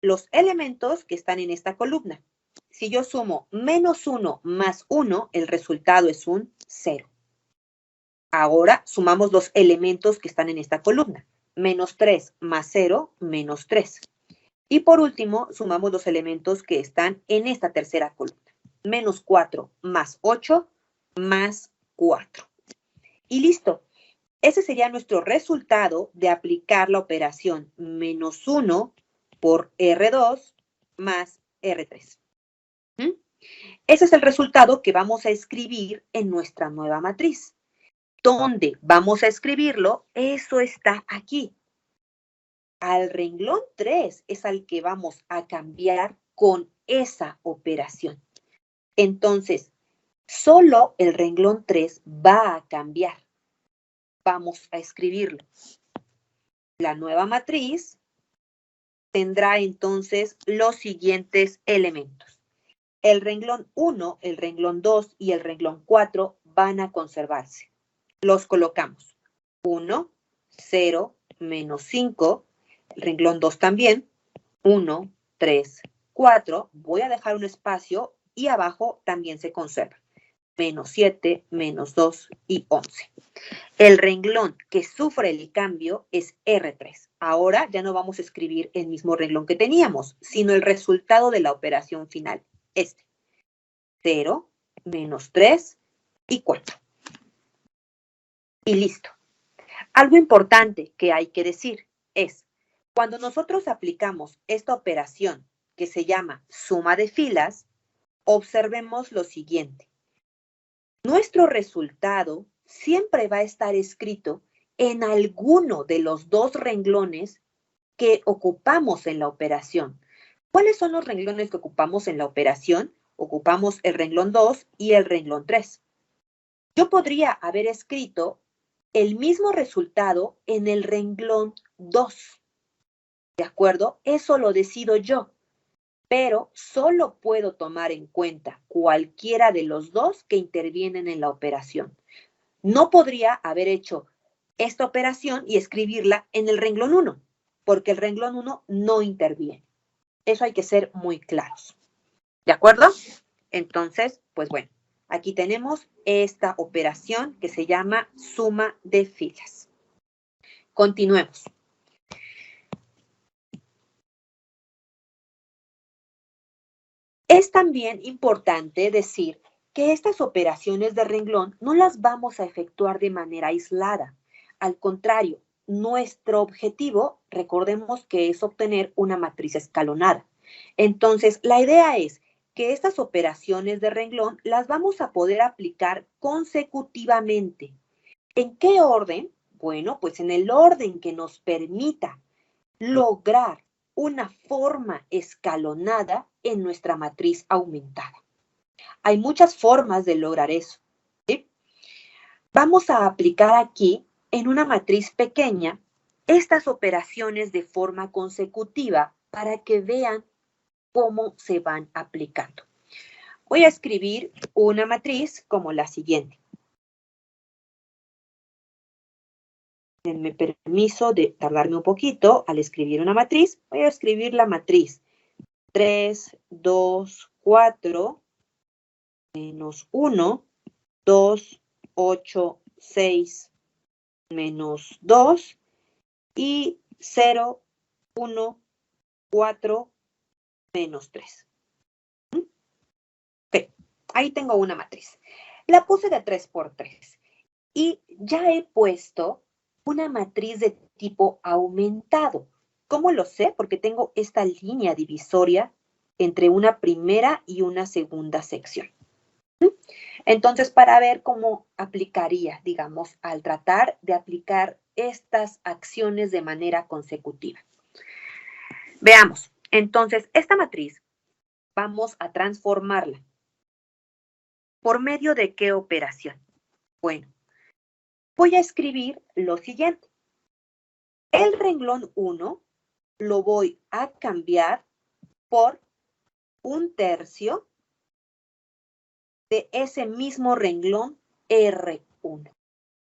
los elementos que están en esta columna. Si yo sumo menos 1 más 1, el resultado es un 0. Ahora sumamos los elementos que están en esta columna. Menos 3 más 0, menos 3. Y por último, sumamos los elementos que están en esta tercera columna. Menos 4 más 8, más 4. Y listo. Ese sería nuestro resultado de aplicar la operación menos 1 por R2 más R3. ¿Mm? Ese es el resultado que vamos a escribir en nuestra nueva matriz. ¿Dónde vamos a escribirlo? Eso está aquí. Al renglón 3 es al que vamos a cambiar con esa operación. Entonces, solo el renglón 3 va a cambiar. Vamos a escribirlo. La nueva matriz tendrá entonces los siguientes elementos. El renglón 1, el renglón 2 y el renglón 4 van a conservarse. Los colocamos. 1, 0, menos 5. El renglón 2 también. 1, 3, 4. Voy a dejar un espacio y abajo también se conserva. Menos 7, menos 2 y 11. El renglón que sufre el cambio es R3. Ahora ya no vamos a escribir el mismo renglón que teníamos, sino el resultado de la operación final. Este. 0, menos 3 y 4. Y listo. Algo importante que hay que decir es, cuando nosotros aplicamos esta operación que se llama suma de filas, observemos lo siguiente. Nuestro resultado siempre va a estar escrito en alguno de los dos renglones que ocupamos en la operación. ¿Cuáles son los renglones que ocupamos en la operación? Ocupamos el renglón 2 y el renglón 3. Yo podría haber escrito el mismo resultado en el renglón 2. ¿De acuerdo? Eso lo decido yo. Pero solo puedo tomar en cuenta cualquiera de los dos que intervienen en la operación. No podría haber hecho esta operación y escribirla en el renglón 1, porque el renglón 1 no interviene. Eso hay que ser muy claros. ¿De acuerdo? Entonces, pues bueno, aquí tenemos esta operación que se llama suma de filas. Continuemos. Es también importante decir que estas operaciones de renglón no las vamos a efectuar de manera aislada. Al contrario, nuestro objetivo, recordemos que es obtener una matriz escalonada. Entonces, la idea es que estas operaciones de renglón las vamos a poder aplicar consecutivamente. ¿En qué orden? Bueno, pues en el orden que nos permita lograr una forma escalonada en nuestra matriz aumentada. Hay muchas formas de lograr eso, ¿sí? Vamos a aplicar aquí, en una matriz pequeña, estas operaciones de forma consecutiva para que vean cómo se van aplicando. Voy a escribir una matriz como la siguiente. Denme permiso de tardarme un poquito al escribir una matriz. Voy a escribir la matriz 3, 2, 4, menos 1, 2, 8, 6, menos 2 y 0, 1, 4, menos 3. Ok, ahí tengo una matriz. La puse de 3 por 3 y ya he puesto una matriz de tipo aumentado. ¿Cómo lo sé? Porque tengo esta línea divisoria entre una primera y una segunda sección. Entonces, para ver cómo aplicaría, digamos, al tratar de aplicar estas acciones de manera consecutiva. Veamos, entonces, esta matriz vamos a transformarla. ¿Por medio de qué operación? Bueno, voy a escribir lo siguiente. El renglón 1 lo voy a cambiar por 1/3 de ese mismo renglón R1.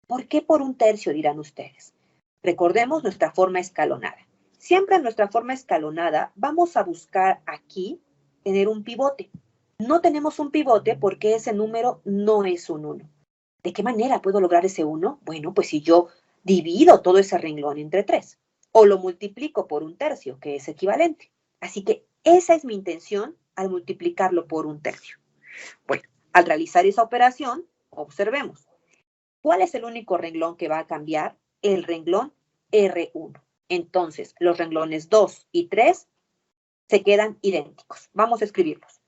¿Por qué por 1/3 dirán ustedes? Recordemos nuestra forma escalonada. Siempre en nuestra forma escalonada vamos a buscar aquí tener un pivote. No tenemos un pivote porque ese número no es un 1. ¿De qué manera puedo lograr ese 1? Bueno, pues si yo divido todo ese renglón entre 3 o lo multiplico por 1/3, que es equivalente. Así que esa es mi intención al multiplicarlo por 1/3. Bueno, al realizar esa operación, observemos. ¿Cuál es el único renglón que va a cambiar? El renglón R1. Entonces, los renglones 2 y 3 se quedan idénticos. Vamos a escribirlos.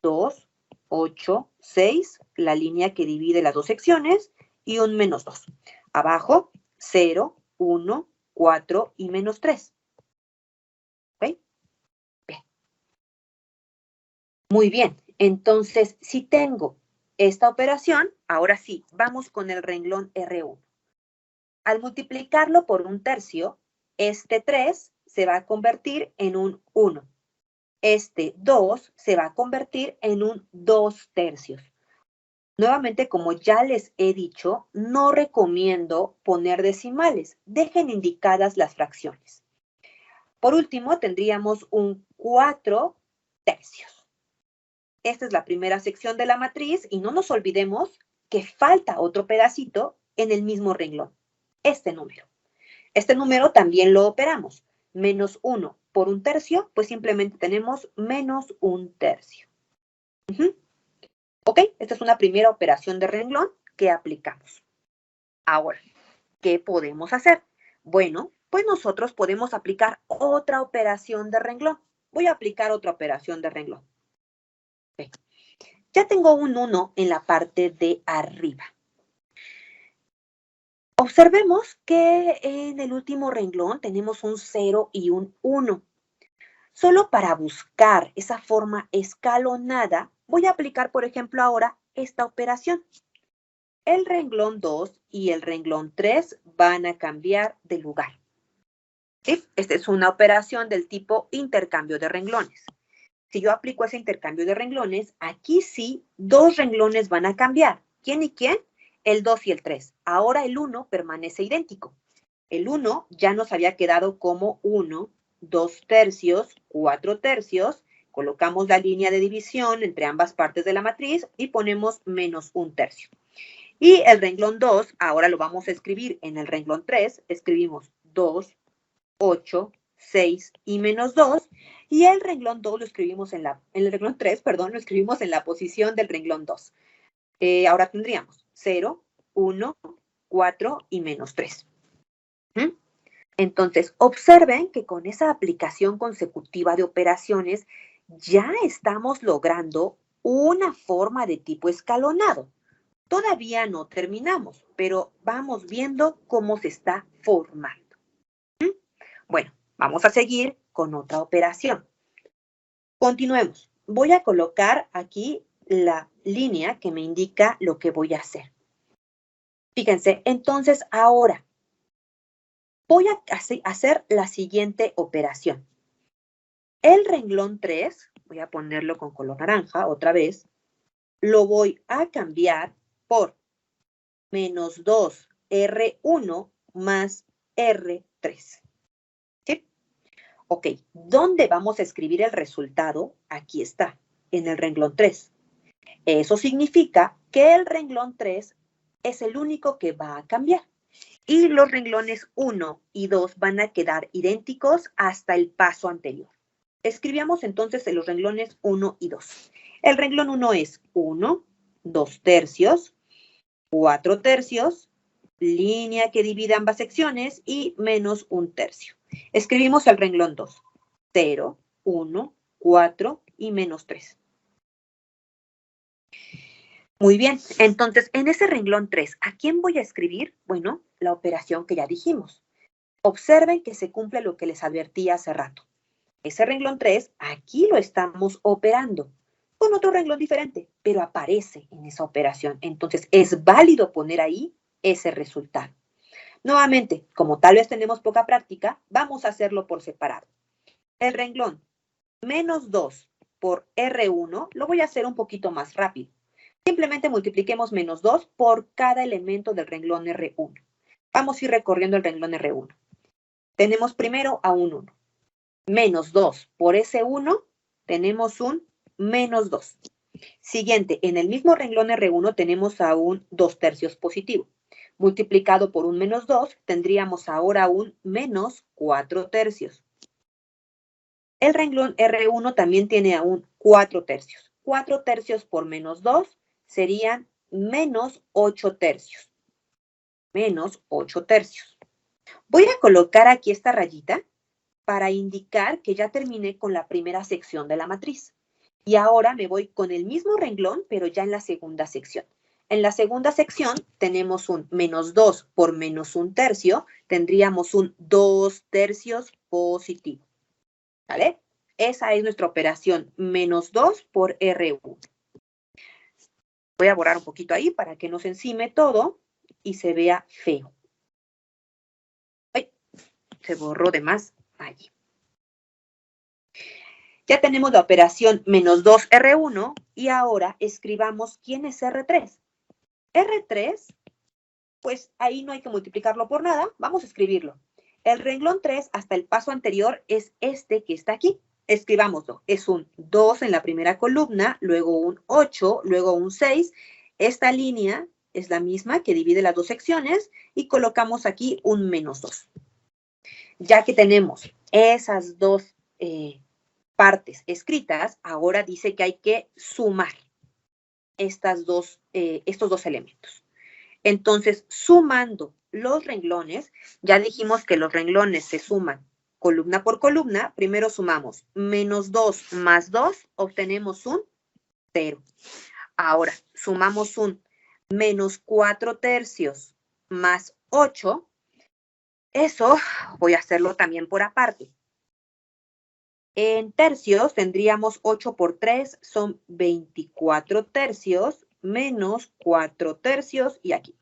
2, 8, 6, la línea que divide las dos secciones, y un menos 2. Abajo, 0, 1, 4 y menos 3. ¿Ok? Bien. Muy bien. Entonces, si tengo esta operación, ahora sí, vamos con el renglón R1. Al multiplicarlo por un tercio, este 3 se va a convertir en un 1. Este 2 se va a convertir en un 2 tercios. Nuevamente, como ya les he dicho, no recomiendo poner decimales. Dejen indicadas las fracciones. Por último, tendríamos un 4 tercios. Esta es la primera sección de la matriz y no nos olvidemos que falta otro pedacito en el mismo renglón. Este número. Este número también lo operamos. Menos 1 por un tercio, pues simplemente tenemos menos un tercio. ¿Ok? Esta es una primera operación de renglón que aplicamos. Ahora, ¿qué podemos hacer? Bueno, pues nosotros podemos aplicar otra operación de renglón. Voy a aplicar otra operación de renglón. Okay. Ya tengo un 1 en la parte de arriba. Observemos que en el último renglón tenemos un 0 y un 1. Solo para buscar esa forma escalonada, voy a aplicar, por ejemplo, ahora esta operación. El renglón 2 y el renglón 3 van a cambiar de lugar. ¿Sí? Esta es una operación del tipo intercambio de renglones. Si yo aplico ese intercambio de renglones, aquí sí, dos renglones van a cambiar. ¿Quién y quién? El 2 y el 3. Ahora el 1 permanece idéntico. El 1 ya nos había quedado como 1, 2 tercios, 4 tercios. Colocamos la línea de división entre ambas partes de la matriz y ponemos menos 1 tercio. Y el renglón 2, ahora lo vamos a escribir en el renglón 3. Escribimos 2, 8, 6 y menos 2. Y el renglón 2 lo escribimos en el renglón 3, perdón, lo escribimos en la posición del renglón 2. Ahora tendríamos 0, 1, 4 y menos 3. Entonces, observen que con esa aplicación consecutiva de operaciones ya estamos logrando una forma de tipo escalonado. Todavía no terminamos, pero vamos viendo cómo se está formando. Bueno, vamos a seguir con otra operación. Continuemos. Voy a colocar aquí la línea que me indica lo que voy a hacer. Fíjense, entonces ahora voy a hacer la siguiente operación. El renglón 3, voy a ponerlo con color naranja otra vez, lo voy a cambiar por menos 2 R1 más R3. ¿Sí? Ok, ¿dónde vamos a escribir el resultado? Aquí está, en el renglón 3. Eso significa que el renglón 3 es el único que va a cambiar. Y los renglones 1 y 2 van a quedar idénticos hasta el paso anterior. Escribamos entonces en los renglones 1 y 2. El renglón 1 es 1, 2 tercios, 4 tercios, línea que divide ambas secciones y menos 1 tercio. Escribimos el renglón 2. 0, 1, 4 y menos 3. Muy bien, entonces en ese renglón 3, ¿a quién voy a escribir? Bueno, la operación que ya dijimos. Observen que se cumple lo que les advertí hace rato. Ese renglón 3, aquí lo estamos operando con otro renglón diferente, pero aparece en esa operación. Entonces, es válido poner ahí ese resultado. Nuevamente, como tal vez tenemos poca práctica, vamos a hacerlo por separado. El renglón menos 2 por R1 lo voy a hacer un poquito más rápido. Simplemente multipliquemos menos 2 por cada elemento del renglón R1. Vamos a ir recorriendo el renglón R1. Tenemos primero a un 1. Menos 2 por ese 1, tenemos un menos 2. Siguiente, en el mismo renglón R1 tenemos a un 2 tercios positivo. Multiplicado por un menos 2, tendríamos ahora un menos 4 tercios. El renglón R1 también tiene a un 4 tercios. 4 tercios por menos 2 serían menos 8 tercios. Menos 8 tercios. Voy a colocar aquí esta rayita para indicar que ya terminé con la primera sección de la matriz. Y ahora me voy con el mismo renglón, pero ya en la segunda sección. En la segunda sección tenemos un menos 2 por menos 1/3, tendríamos un 2/3 positivo, ¿vale? Esa es nuestra operación, menos 2 por R1. Voy a borrar un poquito ahí para que no se encime todo y se vea feo. ¡Ay! Se borró de más allí. Ya tenemos la operación menos 2R1 y ahora escribamos quién es R3. R3, pues ahí no hay que multiplicarlo por nada, vamos a escribirlo. El renglón 3 hasta el paso anterior es este que está aquí. Escribámoslo. Es un 2 en la primera columna, luego un 8, luego un 6. Esta línea es la misma que divide las dos secciones y colocamos aquí un menos 2. Ya que tenemos esas dos partes escritas, ahora dice que hay que sumar estos dos elementos. Entonces, sumando los renglones, ya dijimos que los renglones se suman columna por columna. Primero sumamos menos 2 más 2, obtenemos un 0. Ahora, sumamos un menos 4/3 más 8. Eso voy a hacerlo también por aparte. En tercios tendríamos 8 por 3, son 24/3 menos 4/3 y aquí.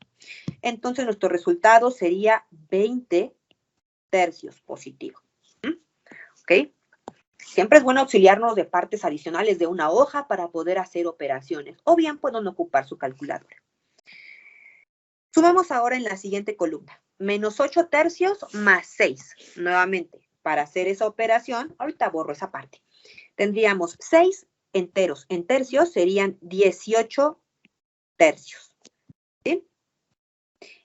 Entonces nuestro resultado sería 20/3 positivo. ¿Ok? Siempre es bueno auxiliarnos de partes adicionales de una hoja para poder hacer operaciones, o bien pueden ocupar su calculadora. Sumamos ahora en la siguiente columna. Menos 8/3 más 6. Nuevamente, para hacer esa operación, ahorita borro esa parte. Tendríamos 6 enteros. En tercios serían 18/3. ¿Sí?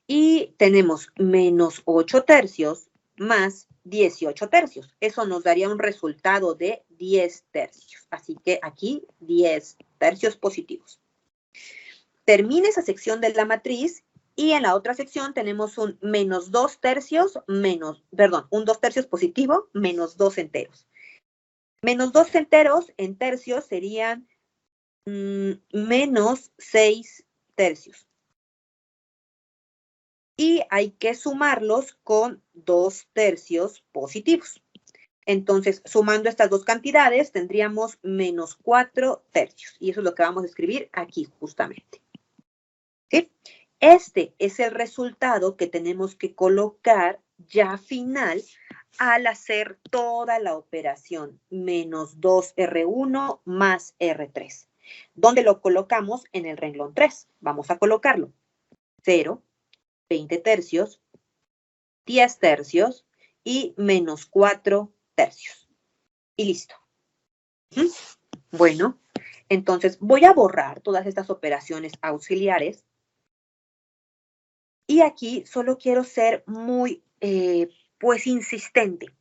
Y tenemos menos 8/3 más 18/3. Eso nos daría un resultado de 10/3. Así que aquí 10/3 positivos. Termina esa sección de la matriz y en la otra sección tenemos un menos 2/3 un 2/3 positivo menos 2 enteros. Menos 2 enteros en tercios serían menos 6/3. Y hay que sumarlos con 2/3 positivos. Entonces, sumando estas dos cantidades, tendríamos menos 4/3. Y eso es lo que vamos a escribir aquí justamente. ¿Sí? Este es el resultado que tenemos que colocar ya final al hacer toda la operación. Menos 2R1 más R3. ¿Dónde lo colocamos? En el renglón 3. Vamos a colocarlo. 0, 20/3, 10/3 y menos 4/3. Y listo. Bueno, entonces voy a borrar todas estas operaciones auxiliares. Y aquí solo quiero ser muy, pues, insistente.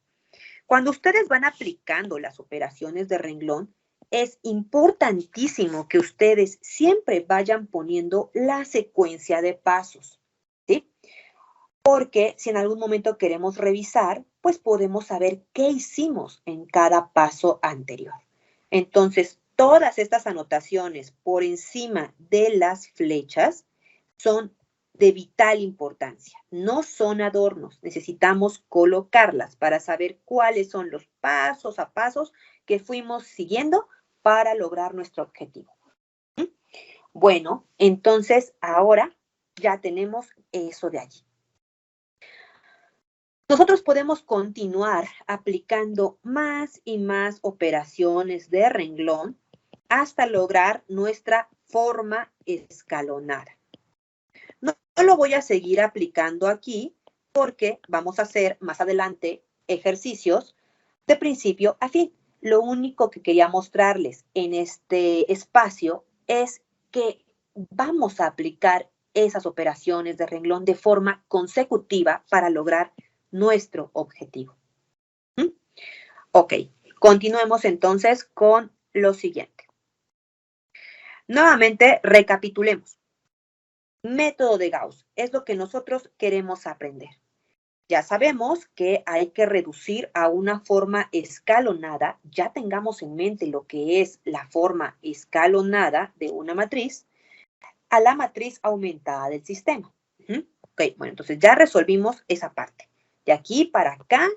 Cuando ustedes van aplicando las operaciones de renglón, es importantísimo que ustedes siempre vayan poniendo la secuencia de pasos, ¿sí? Porque si en algún momento queremos revisar, pues podemos saber qué hicimos en cada paso anterior. Entonces, todas estas anotaciones por encima de las flechas son de vital importancia. No son adornos. Necesitamos colocarlas para saber cuáles son los pasos a pasos que fuimos siguiendo para lograr nuestro objetivo. Bueno, entonces ahora ya tenemos eso de allí. Nosotros podemos continuar aplicando más y más operaciones de renglón hasta lograr nuestra forma escalonada. No lo voy a seguir aplicando aquí porque vamos a hacer más adelante ejercicios de principio a fin. Lo único que quería mostrarles en este espacio es que vamos a aplicar esas operaciones de renglón de forma consecutiva para lograr nuestro objetivo. Ok, continuemos entonces con lo siguiente. Nuevamente, recapitulemos. Método de Gauss es lo que nosotros queremos aprender. Ya sabemos que hay que reducir a una forma escalonada. Ya tengamos en mente lo que es la forma escalonada de una matriz a la matriz aumentada del sistema. Ok, bueno, entonces ya resolvimos esa parte. De aquí para acá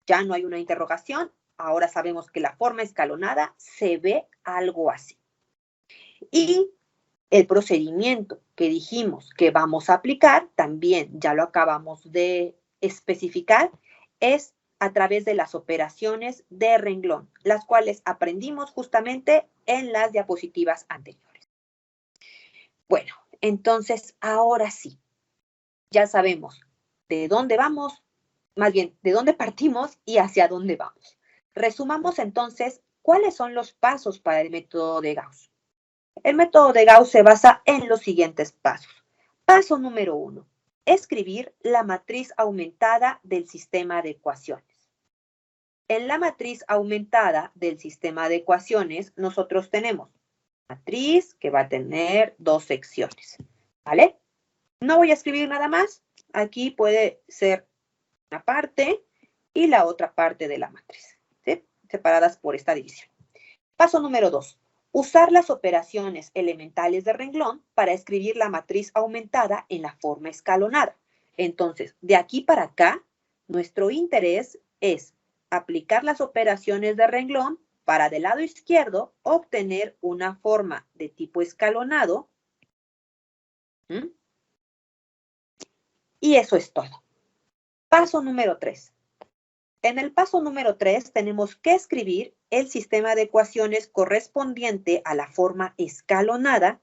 ya no hay una interrogación. Ahora sabemos que la forma escalonada se ve algo así. Y el procedimiento que dijimos que vamos a aplicar, también ya lo acabamos de especificar, es a través de las operaciones de renglón, las cuales aprendimos justamente en las diapositivas anteriores. Bueno, entonces ahora sí, ya sabemos de dónde vamos, más bien, de dónde partimos y hacia dónde vamos. Resumamos entonces cuáles son los pasos para el método de Gauss. El método de Gauss se basa en los siguientes pasos. Paso número 1. Escribir la matriz aumentada del sistema de ecuaciones. En la matriz aumentada del sistema de ecuaciones, nosotros tenemos matriz que va a tener dos secciones, ¿vale? No voy a escribir nada más. Aquí puede ser una parte y la otra parte de la matriz, ¿sí? Separadas por esta división. Paso número 2. Usar las operaciones elementales de renglón para escribir la matriz aumentada en la forma escalonada. Entonces, de aquí para acá, nuestro interés es aplicar las operaciones de renglón para del lado izquierdo obtener una forma de tipo escalonado. Y eso es todo. Paso número 3. En el paso número 3 tenemos que escribir el sistema de ecuaciones correspondiente a la forma escalonada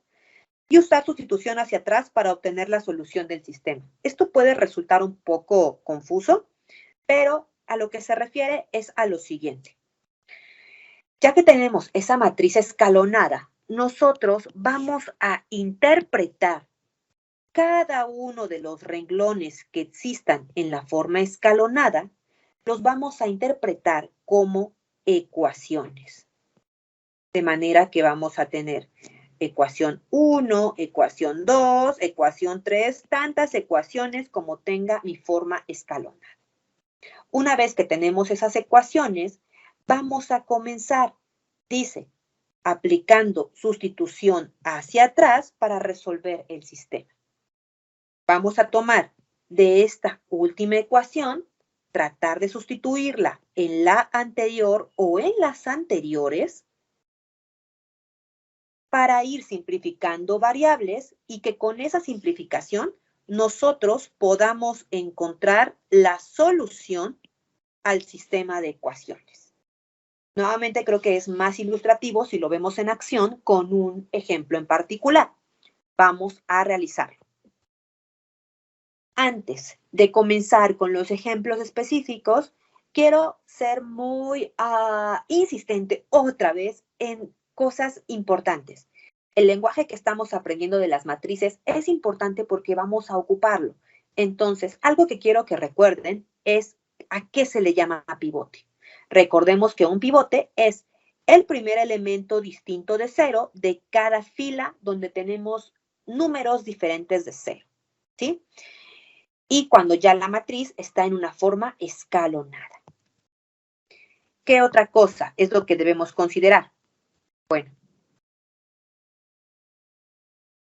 y usar sustitución hacia atrás para obtener la solución del sistema. Esto puede resultar un poco confuso, pero a lo que se refiere es a lo siguiente. Ya que tenemos esa matriz escalonada, nosotros vamos a interpretar cada uno de los renglones que existan en la forma escalonada, los vamos a interpretar como ecuaciones. De manera que vamos a tener ecuación 1, ecuación 2, ecuación 3, tantas ecuaciones como tenga mi forma escalonada. Una vez que tenemos esas ecuaciones, vamos a comenzar, dice, aplicando sustitución hacia atrás para resolver el sistema. Vamos a tomar de esta última ecuación, tratar de sustituirla en la anterior o en las anteriores para ir simplificando variables y que con esa simplificación nosotros podamos encontrar la solución al sistema de ecuaciones. Nuevamente creo que es más ilustrativo si lo vemos en acción con un ejemplo en particular. Vamos a realizarlo. Antes de comenzar con los ejemplos específicos, quiero ser muy insistente otra vez en cosas importantes. El lenguaje que estamos aprendiendo de las matrices es importante porque vamos a ocuparlo. Entonces, algo que quiero que recuerden es a qué se le llama pivote. Recordemos que un pivote es el primer elemento distinto de cero de cada fila donde tenemos números diferentes de cero, ¿sí? Y cuando ya la matriz está en una forma escalonada. ¿Qué otra cosa es lo que debemos considerar? Bueno,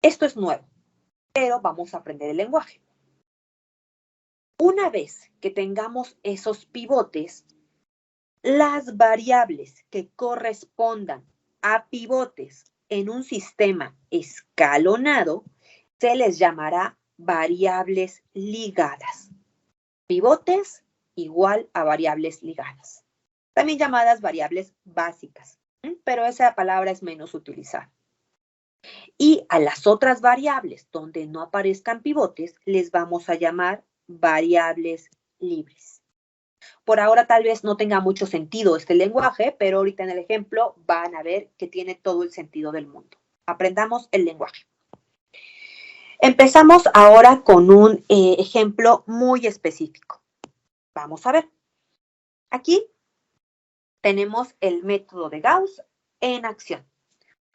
esto es nuevo, pero vamos a aprender el lenguaje. Una vez que tengamos esos pivotes, las variables que correspondan a pivotes en un sistema escalonado se les llamará variables ligadas. Pivotes igual a variables ligadas. También llamadas variables básicas, pero esa palabra es menos utilizada. Y a las otras variables donde no aparezcan pivotes, les vamos a llamar variables libres. Por ahora tal vez no tenga mucho sentido este lenguaje, pero ahorita en el ejemplo van a ver que tiene todo el sentido del mundo. Aprendamos el lenguaje. Empezamos ahora con un ejemplo muy específico. Vamos a ver. Aquí tenemos el método de Gauss en acción.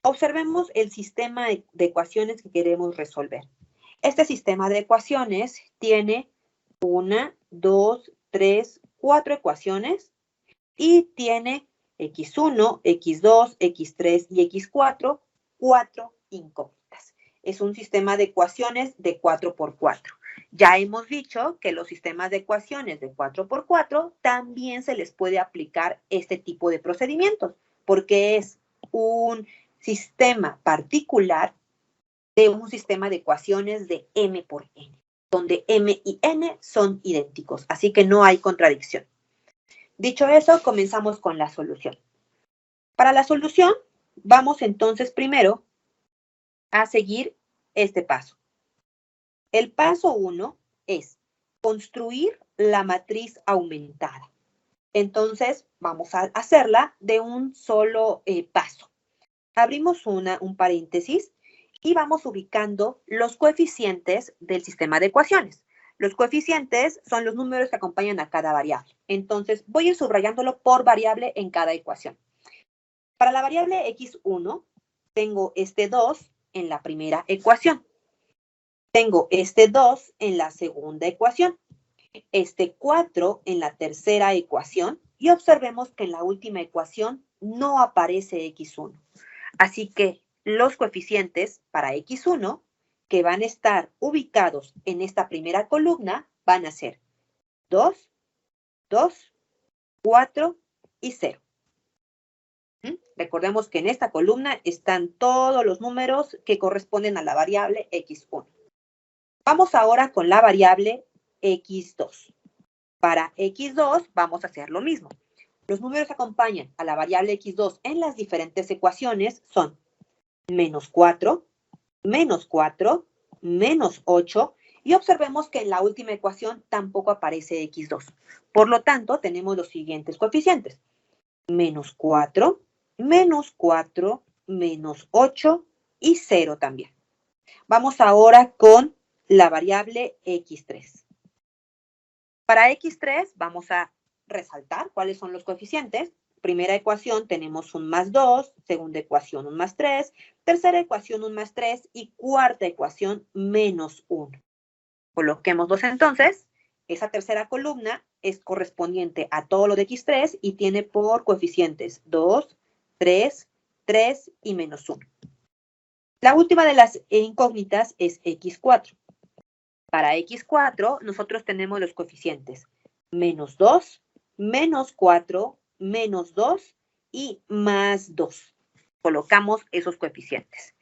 Observemos el sistema de ecuaciones que queremos resolver. Este sistema de ecuaciones tiene una 2, 3, 4 ecuaciones y tiene x1, x2, x3 y x4, 4 incógnitas. Es un sistema de ecuaciones de 4 por 4. Ya hemos dicho que los sistemas de ecuaciones de 4 por 4 también se les puede aplicar este tipo de procedimientos, porque es un sistema particular de un sistema de ecuaciones de m por n, donde m y n son idénticos, así que no hay contradicción. Dicho eso, comenzamos con la solución. Para la solución, vamos entonces primero a seguir este paso. El paso 1 es construir la matriz aumentada. Entonces, vamos a hacerla de un solo paso. Abrimos un paréntesis y vamos ubicando los coeficientes del sistema de ecuaciones. Los coeficientes son los números que acompañan a cada variable. Entonces, voy a ir subrayándolo por variable en cada ecuación. Para la variable x1, tengo este 2 en la primera ecuación. Tengo este 2 en la segunda ecuación. Este 4 en la tercera ecuación. Y observemos que en la última ecuación no aparece x1. Así que los coeficientes para x1 que van a estar ubicados en esta primera columna van a ser 2, 2, 4 y 0. Recordemos que en esta columna están todos los números que corresponden a la variable x1. Vamos ahora con la variable x2. Para x2 vamos a hacer lo mismo. Los números que acompañan a la variable x2 en las diferentes ecuaciones son menos 4, menos 4, menos 8, y observemos que en la última ecuación tampoco aparece x2. Por lo tanto, tenemos los siguientes coeficientes. Menos 4, menos 4, menos 8 y 0 también. Vamos ahora con la variable x3. Para x3 vamos a resaltar cuáles son los coeficientes. Primera ecuación tenemos un más 2, segunda ecuación un más 3, tercera ecuación un más 3 y cuarta ecuación menos 1. Coloquémoslos entonces. Esa tercera columna es correspondiente a todo lo de x3 y tiene por coeficientes 2, 3, 3 y menos 1. La última de las incógnitas es x4. Para x4 nosotros tenemos los coeficientes menos 2, menos 4, menos 2 y más 2. Colocamos esos coeficientes.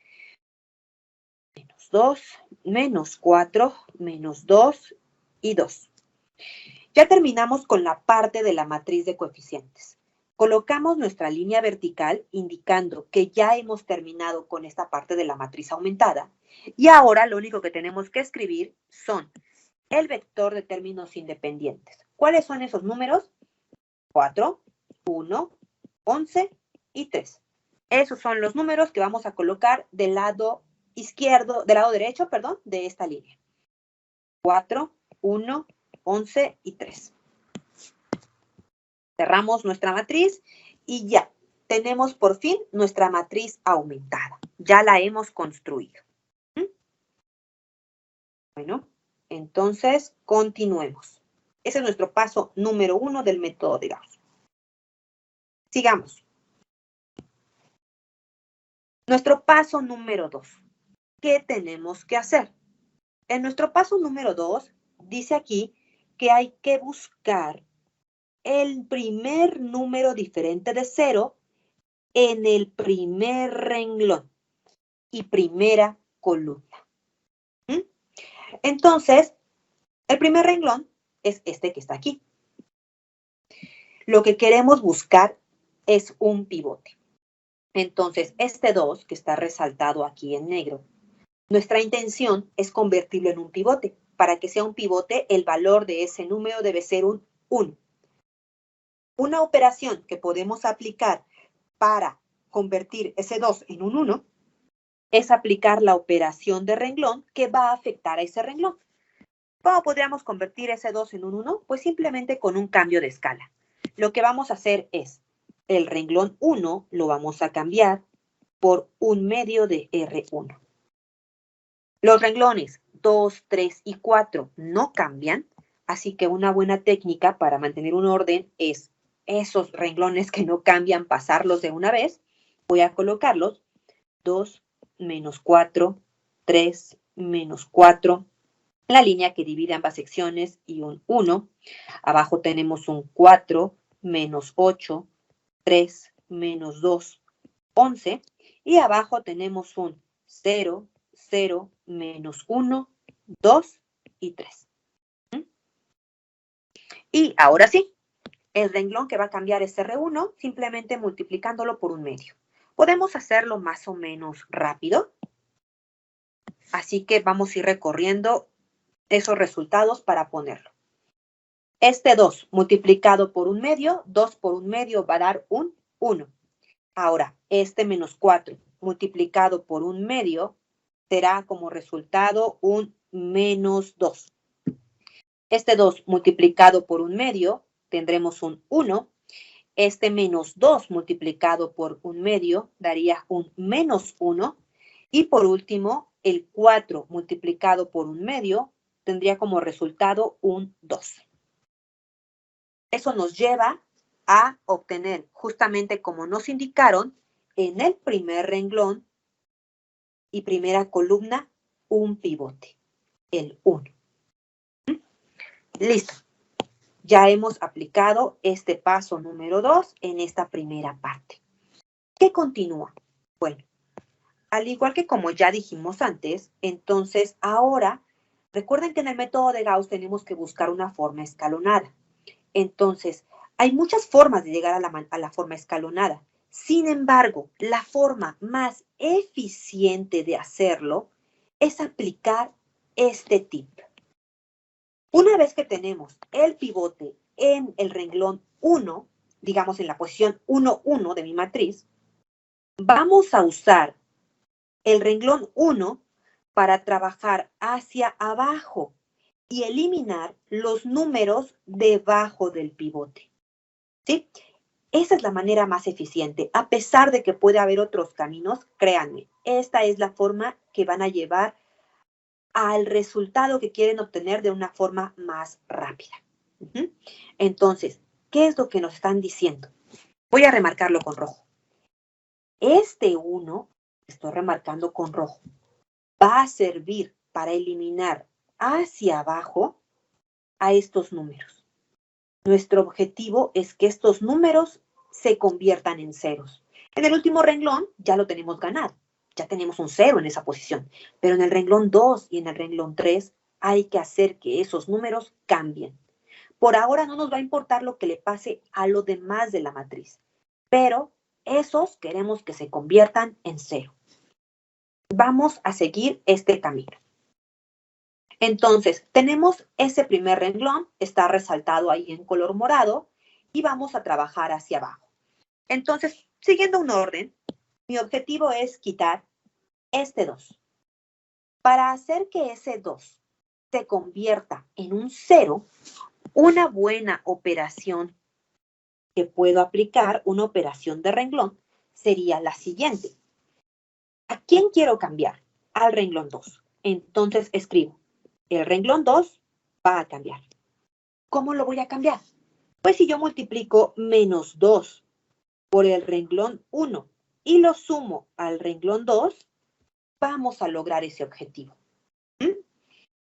Menos 2, menos 4, menos 2 y 2. Ya terminamos con la parte de la matriz de coeficientes. Colocamos nuestra línea vertical indicando que ya hemos terminado con esta parte de la matriz aumentada. Y ahora lo único que tenemos que escribir son el vector de términos independientes. ¿Cuáles son esos números? 4, 1, 11 y 3. Esos son los números que vamos a colocar del lado izquierdo, del lado derecho, perdón, de esta línea. 4, 1, 11 y 3. Cerramos nuestra matriz y ya tenemos por fin nuestra matriz aumentada. Ya la hemos construido. Bueno, entonces continuemos. Ese es nuestro paso número 1 del método de Gauss. Sigamos. Nuestro paso número 2. ¿Qué tenemos que hacer? En nuestro paso número 2 dice aquí que hay que buscar el primer número diferente de 0 en el primer renglón y primera columna. Entonces, el primer renglón es este que está aquí. Lo que queremos buscar es un pivote. Entonces, este 2 que está resaltado aquí en negro, nuestra intención es convertirlo en un pivote. Para que sea un pivote, el valor de ese número debe ser un 1. Una operación que podemos aplicar para convertir ese 2 en un 1 es aplicar la operación de renglón que va a afectar a ese renglón. ¿Cómo podríamos convertir ese 2 en un 1? Pues simplemente con un cambio de escala. Lo que vamos a hacer es, el renglón 1 lo vamos a cambiar por 1/2 de R1. Los renglones 2, 3 y 4 no cambian, Así que una buena técnica para mantener un orden es esos renglones que no cambian, pasarlos de una vez. Voy a colocarlos 2, menos 4, 3, menos 4, la línea que divide ambas secciones y un 1. Abajo tenemos un 4, menos 8, 3, menos 2, 11. Y abajo tenemos un 0, 0, menos 1, 2 y 3. Y ahora sí, el renglón que va a cambiar es R1, simplemente multiplicándolo por un medio. Podemos hacerlo más o menos rápido. Así que vamos a ir recorriendo esos resultados para ponerlo. Este 2 multiplicado por un medio, 2 por un medio va a dar un 1. Ahora, este menos 4 multiplicado por un medio será como resultado un menos 2. Este 2 multiplicado por un medio tendremos un 1. Este menos 2 multiplicado por un medio daría un menos 1. Y por último, el 4 multiplicado por un medio tendría como resultado un 2. Eso nos lleva a obtener, justamente como nos indicaron, en el primer renglón y primera columna, un pivote, el 1. Listo. Ya hemos aplicado este paso número 2 en esta primera parte. ¿Qué continúa? Bueno, al igual que como ya dijimos antes, entonces ahora, recuerden que en el método de Gauss tenemos que buscar una forma escalonada. Entonces, hay muchas formas de llegar a la forma escalonada. Sin embargo, la forma más eficiente de hacerlo es aplicar este tip. Una vez que tenemos el pivote en el renglón 1, digamos en la posición 1, 1 de mi matriz, vamos a usar el renglón 1 para trabajar hacia abajo y eliminar los números debajo del pivote. ¿Sí? Esa es la manera más eficiente. A pesar de que puede haber otros caminos, créanme, esta es la forma que van a llevar al resultado que quieren obtener de una forma más rápida. Entonces, ¿qué es lo que nos están diciendo? Voy a remarcarlo con rojo. Este 1, estoy remarcando con rojo, va a servir para eliminar hacia abajo a estos números. Nuestro objetivo es que estos números se conviertan en ceros. En el último renglón ya lo tenemos ganado. Ya tenemos un 0 en esa posición. Pero en el renglón 2 y en el renglón 3 hay que hacer que esos números cambien. Por ahora no nos va a importar lo que le pase a lo demás de la matriz. Pero esos queremos que se conviertan en 0. Vamos a seguir este camino. Entonces, tenemos ese primer renglón, está resaltado ahí en color morado, y vamos a trabajar hacia abajo. Entonces, siguiendo un orden, mi objetivo es quitar este 2. Para hacer que ese 2 se convierta en un 0, una buena operación que puedo aplicar, una operación de renglón, sería la siguiente. ¿A quién quiero cambiar? Al renglón 2. Entonces escribo, el renglón 2 va a cambiar. ¿Cómo lo voy a cambiar? Pues si yo multiplico menos 2 por el renglón 1 y lo sumo al renglón 2, vamos a lograr ese objetivo.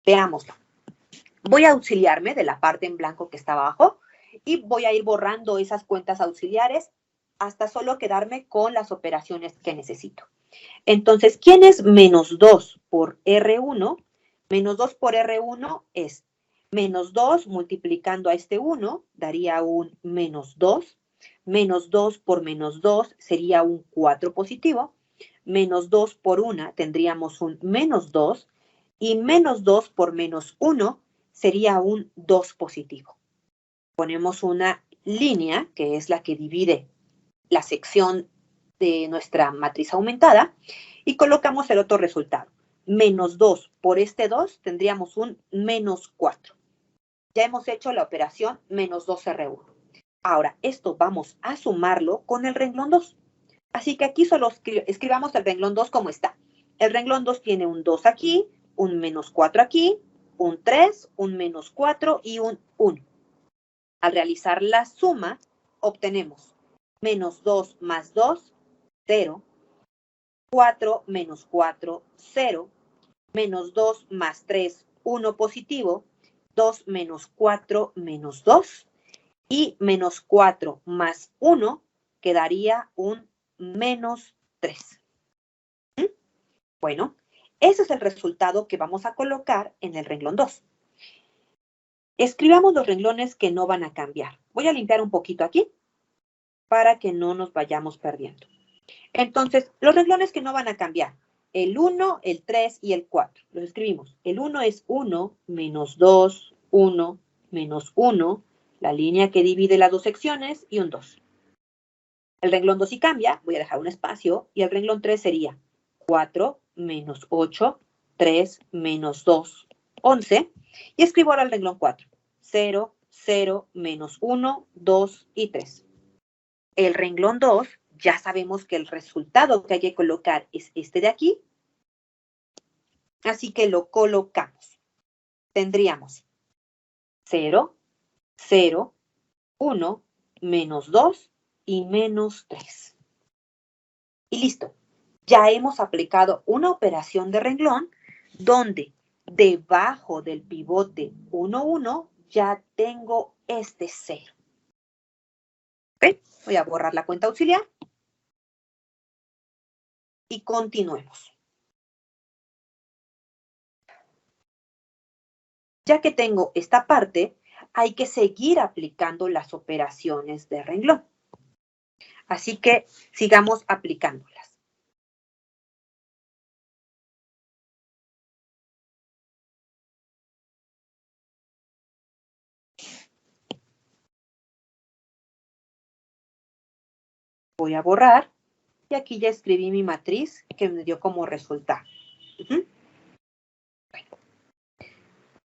Veámoslo. Voy a auxiliarme de la parte en blanco que está abajo y voy a ir borrando esas cuentas auxiliares hasta solo quedarme con las operaciones que necesito. Entonces, ¿quién es menos 2 por R1? Menos 2 por R1 es menos 2 multiplicando a este 1, daría un menos 2. Menos 2 por menos 2 sería un 4 positivo. Menos 2 por 1 tendríamos un menos 2. Y menos 2 por menos 1 sería un 2 positivo. Ponemos una línea, que es la que divide la sección de nuestra matriz aumentada, y colocamos el otro resultado. Menos 2 por este 2 tendríamos un menos 4. Ya hemos hecho la operación menos 2R1. Ahora, esto vamos a sumarlo con el renglón 2. Así que aquí solo escribamos el renglón 2 como está. El renglón 2 tiene un 2 aquí, un menos 4 aquí un 3, un menos 4 y un 1. Al realizar la suma, obtenemos menos 2 más 2, 0, 4 menos 4, 0, menos 2 más 3, 1 positivo, 2 menos 4 menos 2, y menos 4 más 1 quedaría un menos 3. Bueno, ese es el resultado que vamos a colocar en el renglón 2. Escribamos los renglones que no van a cambiar. Voy a limpiar un poquito aquí para que no nos vayamos perdiendo. Entonces, los renglones que no van a cambiar, el 1, el 3 y el 4. Los escribimos. El 1 es 1, menos 2, 1, menos 1, la línea que divide las dos secciones y un 2. El renglón 2 sí cambia, voy a dejar un espacio, y el renglón 3 sería 4 menos 8, 3 menos 2, 11. Y escribo ahora el renglón 4. 0, 0, menos 1, 2 y 3. El renglón 2, ya sabemos que el resultado que hay que colocar es este de aquí. Así que lo colocamos. Tendríamos 0, 0, 1, menos 2 y menos 3. Y listo. Ya hemos aplicado una operación de renglón donde debajo del pivote 1, 1 ya tengo este 0. ¿Okay? Voy a borrar la cuenta auxiliar y continuemos. Ya que tengo esta parte, hay que seguir aplicando las operaciones de renglón. Así que sigamos aplicándolas. Voy a borrar y aquí ya escribí mi matriz que me dio como resultado. Bueno,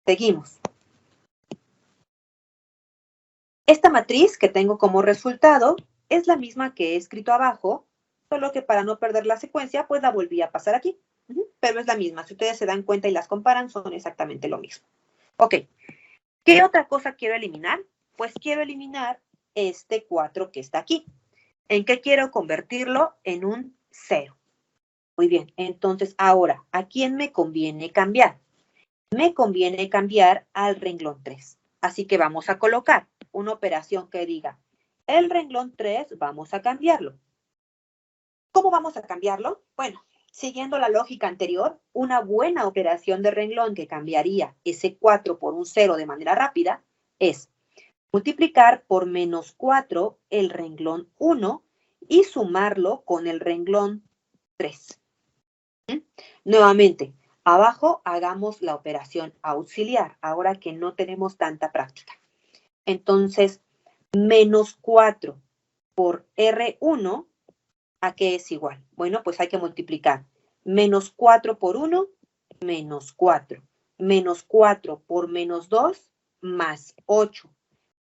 seguimos. Esta matriz que tengo como resultado es la misma que he escrito abajo, solo que para no perder la secuencia, pues la volví a pasar aquí. Pero es la misma. Si ustedes se dan cuenta y las comparan, son exactamente lo mismo. Ok. ¿Qué otra cosa quiero eliminar? Pues quiero eliminar este 4 que está aquí. ¿En qué quiero convertirlo? En un 0. Muy bien. Entonces, ahora, ¿a quién me conviene cambiar? Me conviene cambiar al renglón 3. Así que vamos a colocar una operación que diga, el renglón 3 vamos a cambiarlo. ¿Cómo vamos a cambiarlo? Bueno, siguiendo la lógica anterior, una buena operación de renglón que cambiaría ese 4 por un 0 de manera rápida es multiplicar por menos 4 el renglón 1 y sumarlo con el renglón 3. Nuevamente, abajo hagamos la operación auxiliar, ahora que no tenemos tanta práctica. Entonces, menos 4 por R1, ¿a qué es igual? Bueno, pues hay que multiplicar. Menos 4 por 1, menos 4. Menos 4 por menos 2, más 8.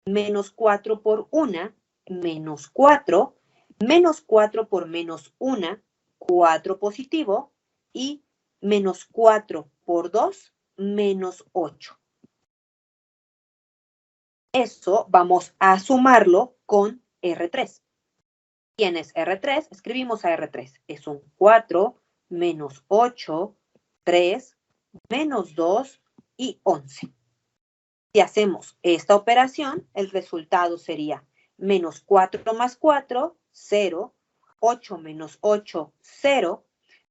Menos 4 por 1, menos 4. Menos 4 por menos 1, 4 positivo. Y menos 4 por 2, menos 8. Eso vamos a sumarlo con R3. ¿Quién es R3? Escribimos a R3. Es un 4 menos 8, 3, menos 2 y 11. Si hacemos esta operación, el resultado sería menos 4 más 4, 0, 8 menos 8, 0,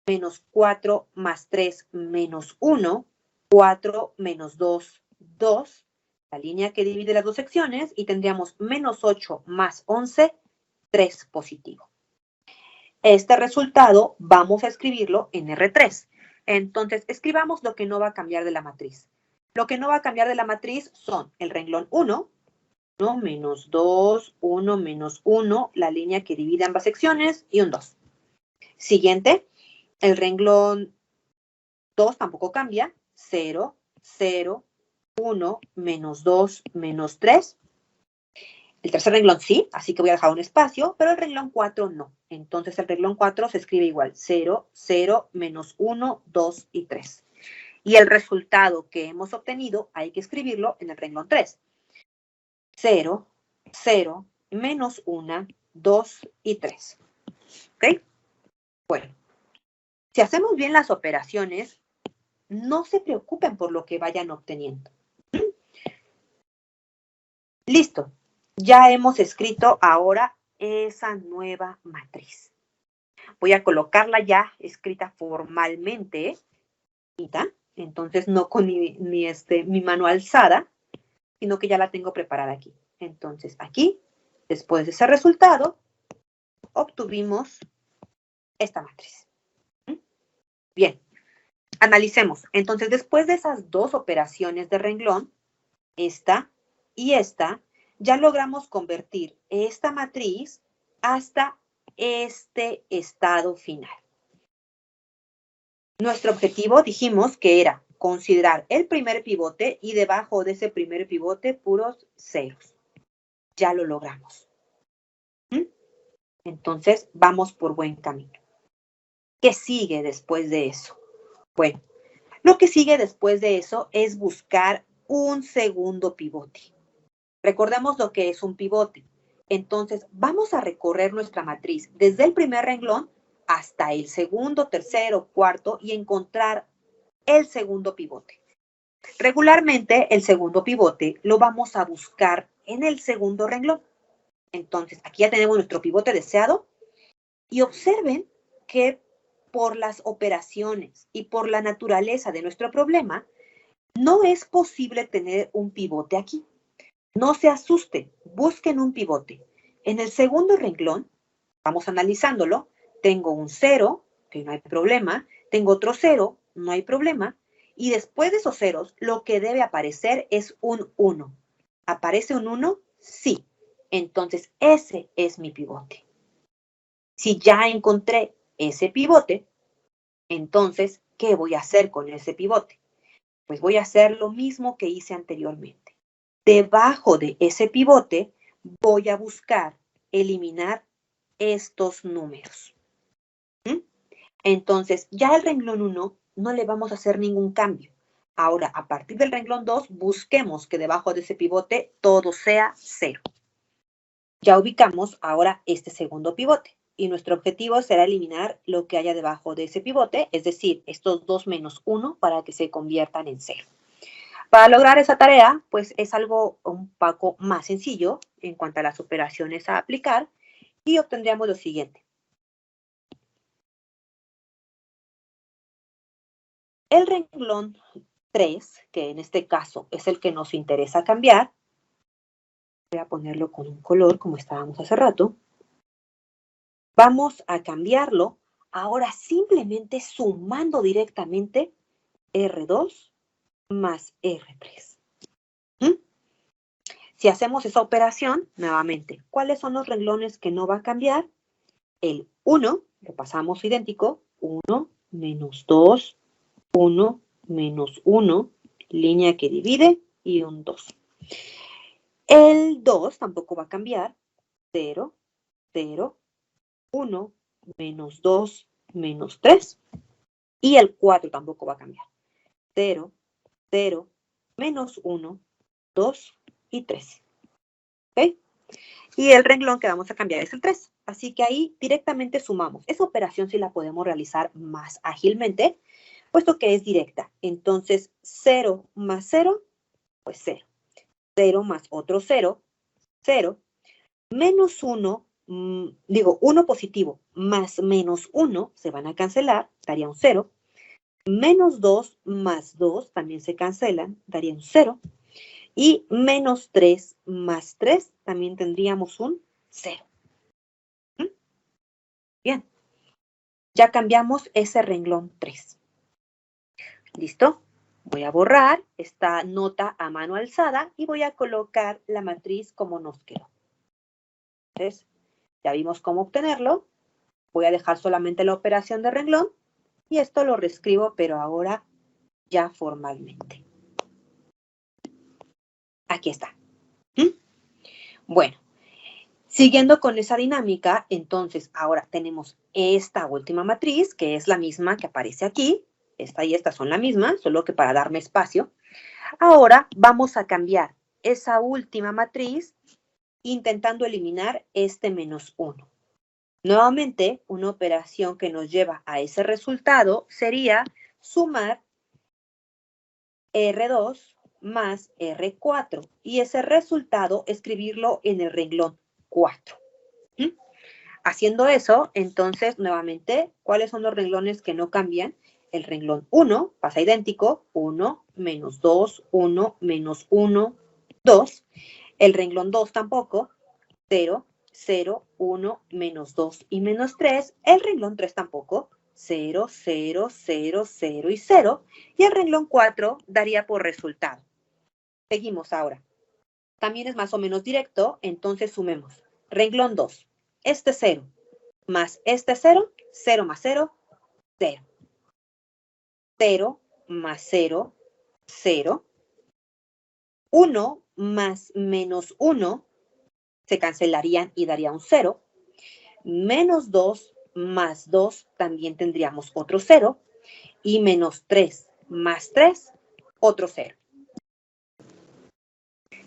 menos 4 más 3, menos 1, 4 menos 2, 2, la línea que divide las dos secciones, y tendríamos menos 8 más 11, 3 positivo. Este resultado vamos a escribirlo en R3. Entonces, escribamos lo que no va a cambiar de la matriz. Lo que no va a cambiar de la matriz son el renglón 1, 1 menos 2, 1 menos 1, la línea que divide ambas secciones, y un 2. Siguiente, el renglón 2 tampoco cambia, 0, 0, 1, menos 2, menos 3. El tercer renglón sí, así que voy a dejar un espacio, pero el renglón 4 no. Entonces el renglón 4 se escribe igual, 0, 0, menos 1, 2 y 3. Y el resultado que hemos obtenido hay que escribirlo en el renglón 3. 0, 0, menos 1, 2 y 3. ¿Ok? Bueno, si hacemos bien las operaciones, no se preocupen por lo que vayan obteniendo. Listo. Ya hemos escrito ahora esa nueva matriz. Voy a colocarla ya escrita formalmente. Entonces, no con mi mano alzada, sino que ya la tengo preparada aquí. Entonces, aquí, después de ese resultado, obtuvimos esta matriz. Bien, analicemos. Entonces, después de esas dos operaciones de renglón, esta y esta, ya logramos convertir esta matriz hasta este estado final. Nuestro objetivo, dijimos que era considerar el primer pivote y debajo de ese primer pivote puros ceros. Ya lo logramos. Entonces, vamos por buen camino. ¿Qué sigue después de eso? Bueno, lo que sigue después de eso es buscar un segundo pivote. Recordemos lo que es un pivote. Entonces, vamos a recorrer nuestra matriz desde el primer renglón hasta el segundo, tercero, cuarto y encontrar el segundo pivote. Regularmente, el segundo pivote lo vamos a buscar en el segundo renglón. Entonces, aquí ya tenemos nuestro pivote deseado y observen que por las operaciones y por la naturaleza de nuestro problema, no es posible tener un pivote aquí. No se asusten, busquen un pivote. En el segundo renglón, vamos analizándolo, tengo un 0, que no hay problema, tengo otro 0, no hay problema, y después de esos ceros, lo que debe aparecer es un 1. ¿Aparece un 1? Sí. Entonces, ese es mi pivote. Si ya encontré ese pivote, entonces, ¿qué voy a hacer con ese pivote? Pues voy a hacer lo mismo que hice anteriormente. Debajo de ese pivote, voy a buscar eliminar estos números. Entonces, ya el renglón 1 no le vamos a hacer ningún cambio. Ahora, a partir del renglón 2, busquemos que debajo de ese pivote todo sea 0. Ya ubicamos ahora este segundo pivote y nuestro objetivo será eliminar lo que haya debajo de ese pivote, es decir, estos 2 menos 1 para que se conviertan en 0. Para lograr esa tarea, pues es algo un poco más sencillo en cuanto a las operaciones a aplicar y obtendríamos lo siguiente. El renglón 3, que en este caso es el que nos interesa cambiar, voy a ponerlo con un color como estábamos hace rato, vamos a cambiarlo ahora simplemente sumando directamente R2 más R3. Si hacemos esa operación, nuevamente, ¿cuáles son los renglones que no va a cambiar? El 1, lo pasamos idéntico, 1 menos 2, 1 menos 1, línea que divide y un 2. El 2 tampoco va a cambiar, 0, 0, 1, menos 2, menos 3. Y el 4 tampoco va a cambiar, 0, 0, menos 1, 2 y 3. ¿Ok? Y el renglón que vamos a cambiar es el 3. Así que ahí directamente sumamos. Esa operación sí la podemos realizar más ágilmente, puesto que es directa. Entonces, 0 más 0, pues 0. 0 más otro 0, 0. Menos 1, 1 positivo más menos 1 se van a cancelar, daría un 0. Menos 2 más 2 también se cancelan, daría un 0. Y menos 3 más 3 también tendríamos un 0. Bien, ya cambiamos ese renglón 3. ¿Listo? Voy a borrar esta nota a mano alzada y voy a colocar la matriz como nos quedó. Entonces, ya vimos cómo obtenerlo. Voy a dejar solamente la operación de renglón y esto lo reescribo, pero ahora ya formalmente. Aquí está. Bueno, siguiendo con esa dinámica, entonces ahora tenemos esta última matriz, que es la misma que aparece aquí, esta y esta son la misma, solo que para darme espacio. Ahora vamos a cambiar esa última matriz intentando eliminar este menos 1. Nuevamente, una operación que nos lleva a ese resultado sería sumar R2 más R4 y ese resultado escribirlo en el renglón 4. Haciendo eso, entonces, nuevamente, ¿cuáles son los renglones que no cambian? El renglón 1 pasa idéntico, 1, menos 2, 1, menos 1, 2. El renglón 2 tampoco, 0, 0, 1, menos 2 y menos 3. El renglón 3 tampoco, 0, 0, 0, 0 y 0. Y el renglón 4 daría por resultado. Seguimos ahora. También es más o menos directo, entonces sumemos. Renglón 2, este 0, más este 0, 0 más 0, 0. 0 más 0, 0. 1 más menos 1 se cancelarían y daría un 0. Menos 2 más 2 también tendríamos otro 0. Y menos 3 más 3, otro 0.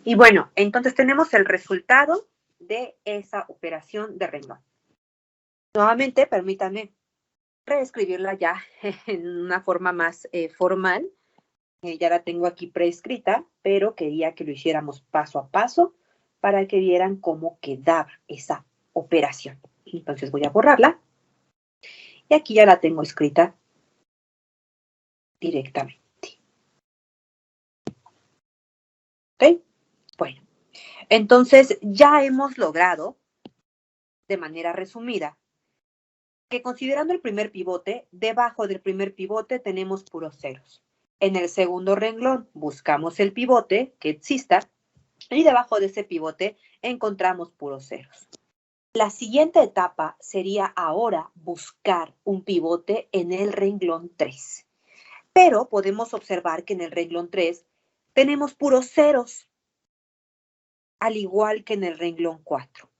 Y bueno, entonces tenemos el resultado de esa operación de renglón. Nuevamente, permítanme reescribirla ya en una forma más formal. Ya la tengo aquí preescrita, pero quería que lo hiciéramos paso a paso para que vieran cómo quedaba esa operación. Entonces voy a borrarla. Y aquí ya la tengo escrita directamente. ¿Ok? Bueno, entonces ya hemos logrado, de manera resumida, que considerando el primer pivote, debajo del primer pivote tenemos puros ceros. En el segundo renglón buscamos el pivote que exista y debajo de ese pivote encontramos puros ceros. La siguiente etapa sería ahora buscar un pivote en el renglón 3. Pero podemos observar que en el renglón 3 tenemos puros ceros, al igual que en el renglón 4.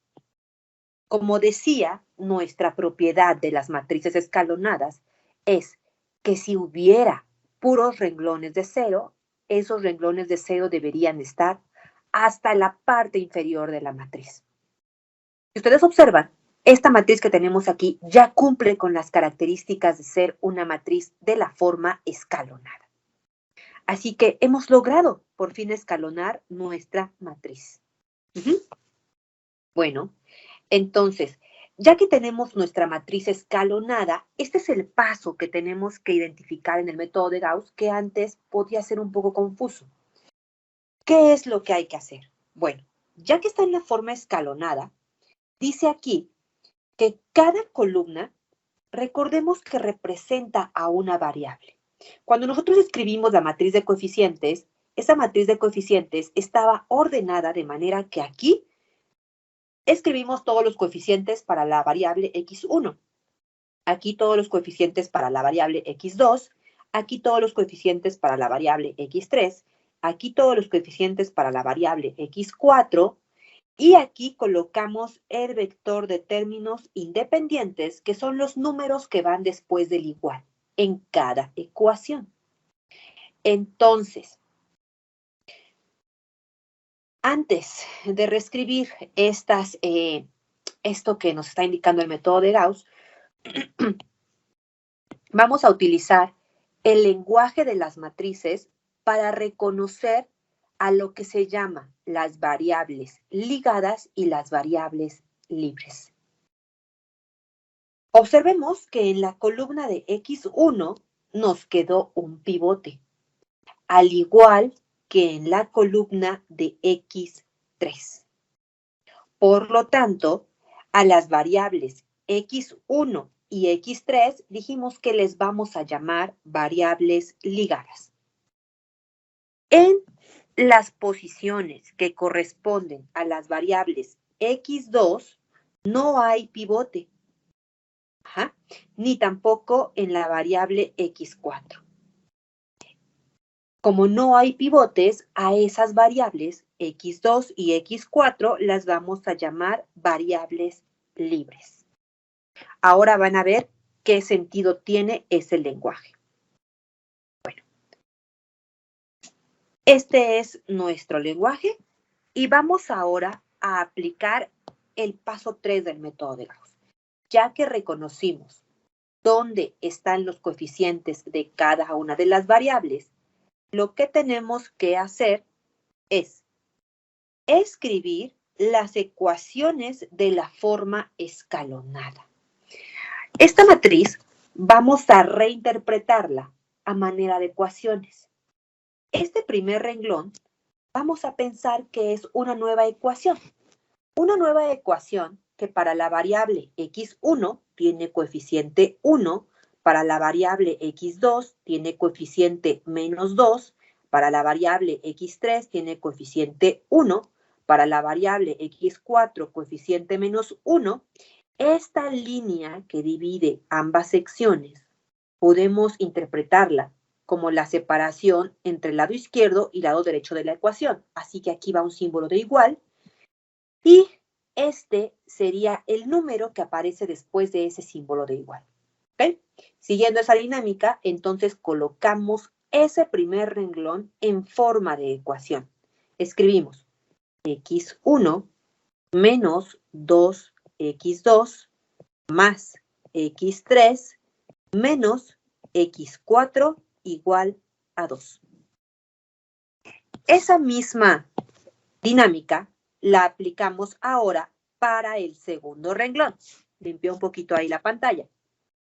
Como decía, nuestra propiedad de las matrices escalonadas es que si hubiera puros renglones de 0, esos renglones de 0 deberían estar hasta la parte inferior de la matriz. Si ustedes observan, esta matriz que tenemos aquí ya cumple con las características de ser una matriz de la forma escalonada. Así que hemos logrado por fin escalonar nuestra matriz. Bueno, entonces, ya que tenemos nuestra matriz escalonada, este es el paso que tenemos que identificar en el método de Gauss, que antes podía ser un poco confuso. ¿Qué es lo que hay que hacer? Bueno, ya que está en la forma escalonada, dice aquí que cada columna, recordemos que representa a una variable. Cuando nosotros escribimos la matriz de coeficientes, esa matriz de coeficientes estaba ordenada de manera que aquí escribimos todos los coeficientes para la variable x1. Aquí todos los coeficientes para la variable x2. Aquí todos los coeficientes para la variable x3. Aquí todos los coeficientes para la variable x4. Y aquí colocamos el vector de términos independientes, que son los números que van después del igual en cada ecuación. Entonces, antes de reescribir esto que nos está indicando el método de Gauss, vamos a utilizar el lenguaje de las matrices para reconocer a lo que se llama las variables ligadas y las variables libres. Observemos que en la columna de X1 nos quedó un pivote, al igual que en la columna de X3. Por lo tanto, a las variables X1 y X3 dijimos que les vamos a llamar variables ligadas. En las posiciones que corresponden a las variables X2 no hay pivote, ni tampoco en la variable X4. Como no hay pivotes, a esas variables X2 y X4 las vamos a llamar variables libres. Ahora van a ver qué sentido tiene ese lenguaje. Este es nuestro lenguaje y vamos ahora a aplicar el paso 3 del método de Gauss. Ya que reconocimos dónde están los coeficientes de cada una de las variables, lo que tenemos que hacer es escribir las ecuaciones de la forma escalonada. Esta matriz vamos a reinterpretarla a manera de ecuaciones. Este primer renglón vamos a pensar que es una nueva ecuación. Una nueva ecuación que para la variable x1 tiene coeficiente 1, para la variable x2 tiene coeficiente menos 2, para la variable x3 tiene coeficiente 1, para la variable x4 coeficiente menos 1. Esta línea que divide ambas secciones podemos interpretarla como la separación entre el lado izquierdo y el lado derecho de la ecuación. Así que aquí va un símbolo de igual. Y este sería el número que aparece después de ese símbolo de igual. ¿Okay? Siguiendo esa dinámica, entonces colocamos ese primer renglón en forma de ecuación. Escribimos x1 menos 2x2 más x3 menos x4 igual a 2. Esa misma dinámica la aplicamos ahora para el segundo renglón. Limpio un poquito ahí la pantalla.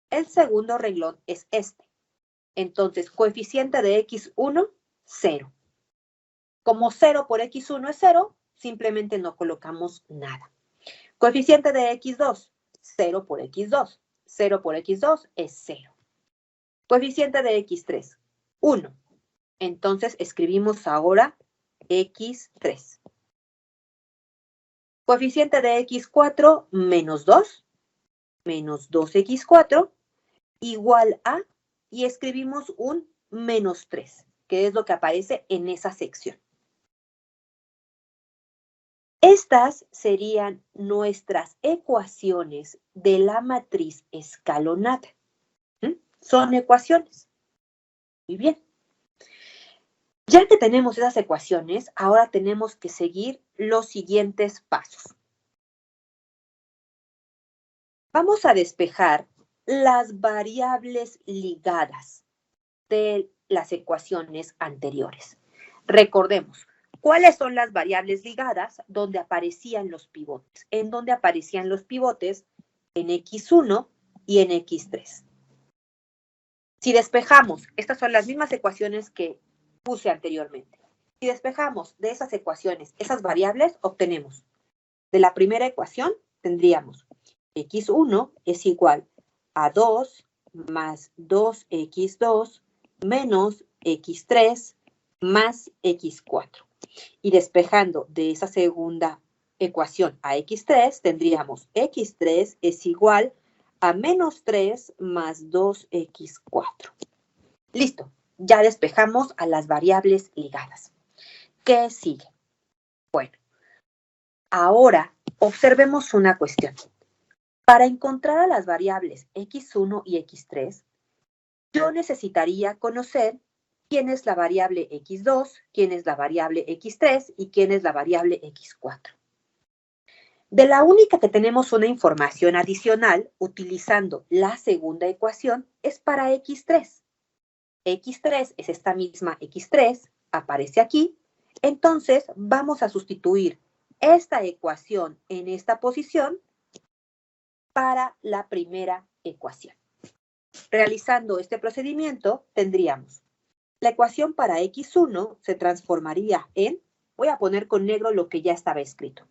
El segundo renglón es este. Entonces, coeficiente de x1, 0. Como 0 por x1 es 0, simplemente no colocamos nada. Coeficiente de x2, 0 por x2. 0 por x2 es 0. Coeficiente de x3, 1. Entonces, escribimos ahora x3. Coeficiente de x4 menos 2, menos 2x4, igual a, y escribimos un menos 3, que es lo que aparece en esa sección. Estas serían nuestras ecuaciones de la matriz escalonada. Son ecuaciones. Muy bien. Ya que tenemos esas ecuaciones, ahora tenemos que seguir los siguientes pasos. Vamos a despejar las variables ligadas de las ecuaciones anteriores. Recordemos, ¿cuáles son las variables ligadas donde aparecían los pivotes? ¿En dónde aparecían los pivotes? En x1 y en x3. Si despejamos, estas son las mismas ecuaciones que puse anteriormente. Si despejamos de esas ecuaciones, esas variables, obtenemos. De la primera ecuación tendríamos x1 es igual a 2 más 2x2 menos x3 más x4. Y despejando de esa segunda ecuación a x3, tendríamos x3 es igual a menos 3 más 2x4. Listo, ya despejamos a las variables ligadas. ¿Qué sigue? Bueno, ahora observemos una cuestión. Para encontrar a las variables x1 y x3, yo necesitaría conocer quién es la variable x2, quién es la variable x3 y quién es la variable x4. De la única que tenemos una información adicional utilizando la segunda ecuación es para x3. x3 es esta misma x3, aparece aquí. Entonces, vamos a sustituir esta ecuación en esta posición para la primera ecuación. Realizando este procedimiento, tendríamos la ecuación para x1 se transformaría en, voy a poner con negro lo que ya estaba escrito.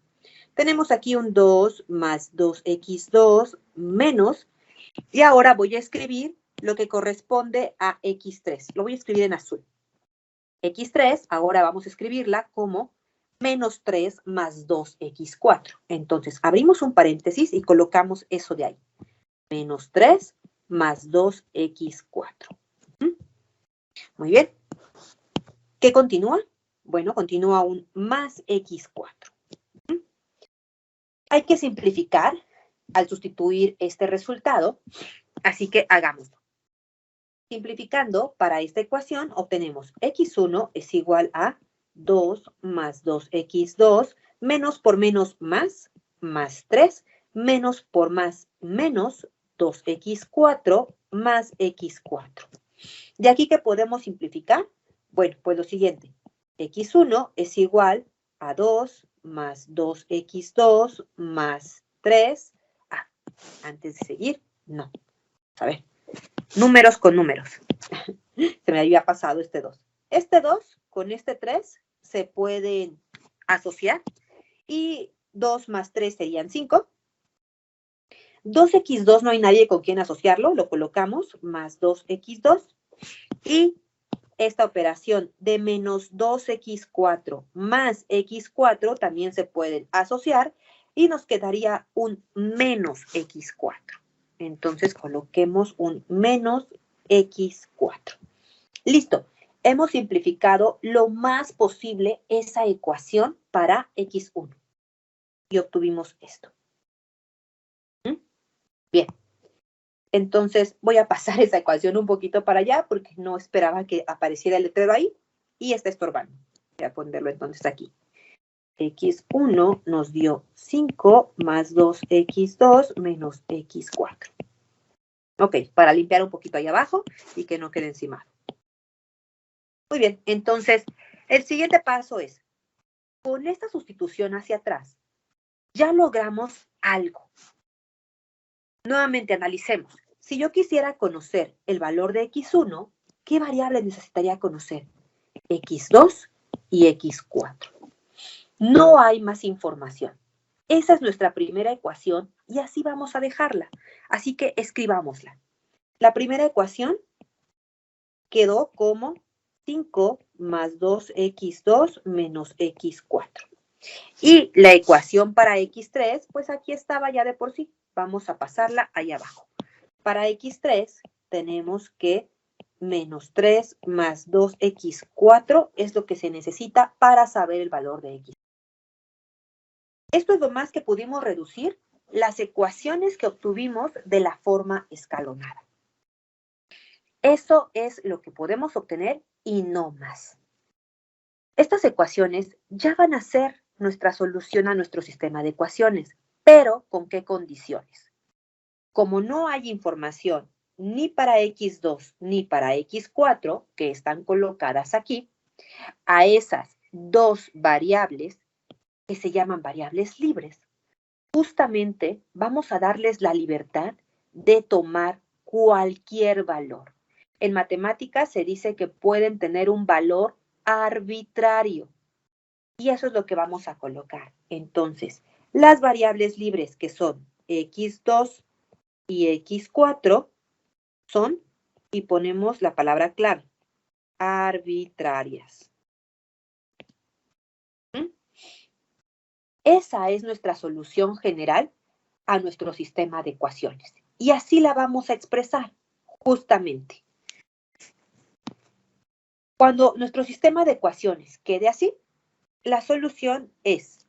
Tenemos aquí un 2 más 2x2 menos, y ahora voy a escribir lo que corresponde a x3. Lo voy a escribir en azul. x3, ahora vamos a escribirla como menos 3 más 2x4. Entonces, abrimos un paréntesis y colocamos eso de ahí. Menos 3 más 2x4. Muy bien. ¿Qué continúa? Bueno, continúa un más x4. Hay que simplificar al sustituir este resultado, así que hagámoslo. Simplificando, para esta ecuación obtenemos x1 es igual a 2 más 2x2 menos por menos más 3 menos por más menos 2x4 más x4. ¿De aquí qué podemos simplificar? Bueno, pues lo siguiente. x1 es igual a 2 más 2x2 más 3. Ah, antes de seguir, no. A ver, números con números. Se me había pasado este 2. Este 2 con este 3 se pueden asociar y 2 más 3 serían 5. 2x2 no hay nadie con quien asociarlo, lo colocamos, más 2x2. Y esta operación de menos 2x4 más x4 también se pueden asociar y nos quedaría un menos x4. Entonces coloquemos un menos x4. Listo. Hemos simplificado lo más posible esa ecuación para x1 y obtuvimos esto. Bien. Entonces voy a pasar esa ecuación un poquito para allá porque no esperaba que apareciera el letrero ahí y está estorbando. Voy a ponerlo entonces aquí. x1 nos dio 5 más 2x2 menos x4. Ok, para limpiar un poquito ahí abajo y que no quede encima. Muy bien, entonces el siguiente paso es, con esta sustitución hacia atrás, ya logramos algo. Nuevamente analicemos. Si yo quisiera conocer el valor de x1, ¿qué variables necesitaría conocer? x2 y x4. No hay más información. Esa es nuestra primera ecuación y así vamos a dejarla. Así que escribámosla. La primera ecuación quedó como 5 más 2x2 menos x4. Y la ecuación para x3, pues aquí estaba ya de por sí. Vamos a pasarla ahí abajo. Para x3 tenemos que menos 3 más 2x4 es lo que se necesita para saber el valor de x. Esto es lo más que pudimos reducir las ecuaciones que obtuvimos de la forma escalonada. Eso es lo que podemos obtener y no más. Estas ecuaciones ya van a ser nuestra solución a nuestro sistema de ecuaciones, pero ¿con qué condiciones? Como no hay información ni para x2 ni para x4, que están colocadas aquí, a esas dos variables, que se llaman variables libres, justamente vamos a darles la libertad de tomar cualquier valor. En matemáticas se dice que pueden tener un valor arbitrario. Y eso es lo que vamos a colocar. Entonces, las variables libres que son x2 y x4 son, y ponemos la palabra clave, arbitrarias. ¿Mm? Esa es nuestra solución general a nuestro sistema de ecuaciones. Y así la vamos a expresar, justamente. Cuando nuestro sistema de ecuaciones quede así, la solución es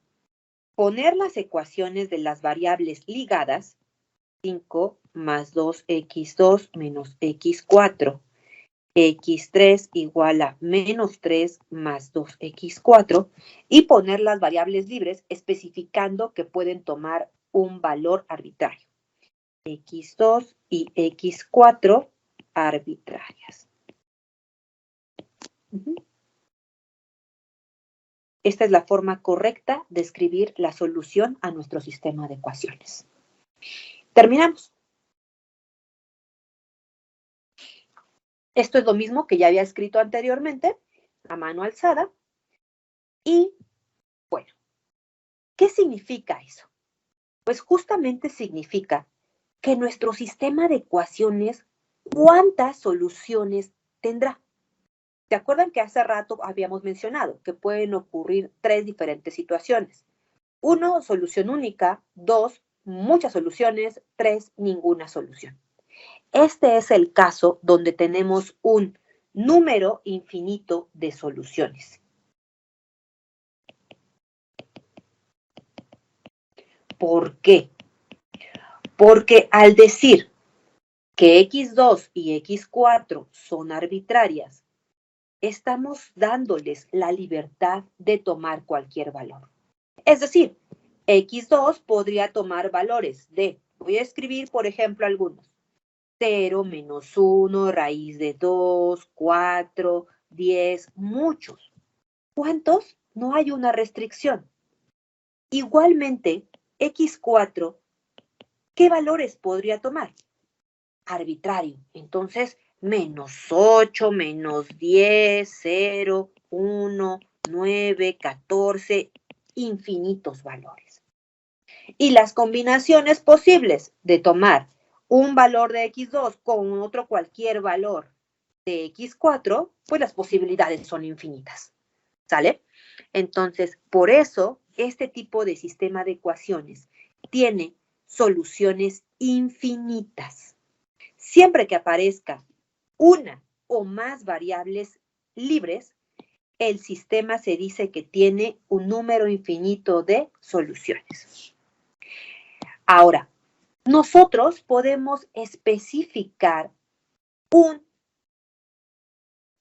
poner las ecuaciones de las variables ligadas, 5 más 2x2 menos x4, x3 igual a menos 3 más 2x4, y poner las variables libres especificando que pueden tomar un valor arbitrario. x2 y x4 arbitrarias. Esta es la forma correcta de escribir la solución a nuestro sistema de ecuaciones. Terminamos. Esto es lo mismo que ya había escrito anteriormente, a mano alzada. Y, bueno, ¿qué significa eso? Pues justamente significa que nuestro sistema de ecuaciones, ¿cuántas soluciones tendrá? ¿Se acuerdan que hace rato habíamos mencionado que pueden ocurrir 3 diferentes situaciones? 1, solución única. 2, muchas soluciones. 3, ninguna solución. Este es el caso donde tenemos un número infinito de soluciones. ¿Por qué? Porque al decir que x2 y x4 son arbitrarias, estamos dándoles la libertad de tomar cualquier valor. Es decir, x2 podría tomar valores de, voy a escribir, por ejemplo, algunos. 0, -1, raíz de 2, 4, 10, muchos. ¿Cuántos? No hay una restricción. Igualmente, x4, ¿qué valores podría tomar? Arbitrario. Entonces, -8, -10, 0, 1, 9, 14, infinitos valores. Y las combinaciones posibles de tomar un valor de x2 con otro cualquier valor de x4, pues las posibilidades son infinitas. ¿Sale? Entonces, por eso, este tipo de sistema de ecuaciones tiene soluciones infinitas. Siempre que aparezca una o más variables libres, el sistema se dice que tiene un número infinito de soluciones. Ahora, nosotros podemos especificar un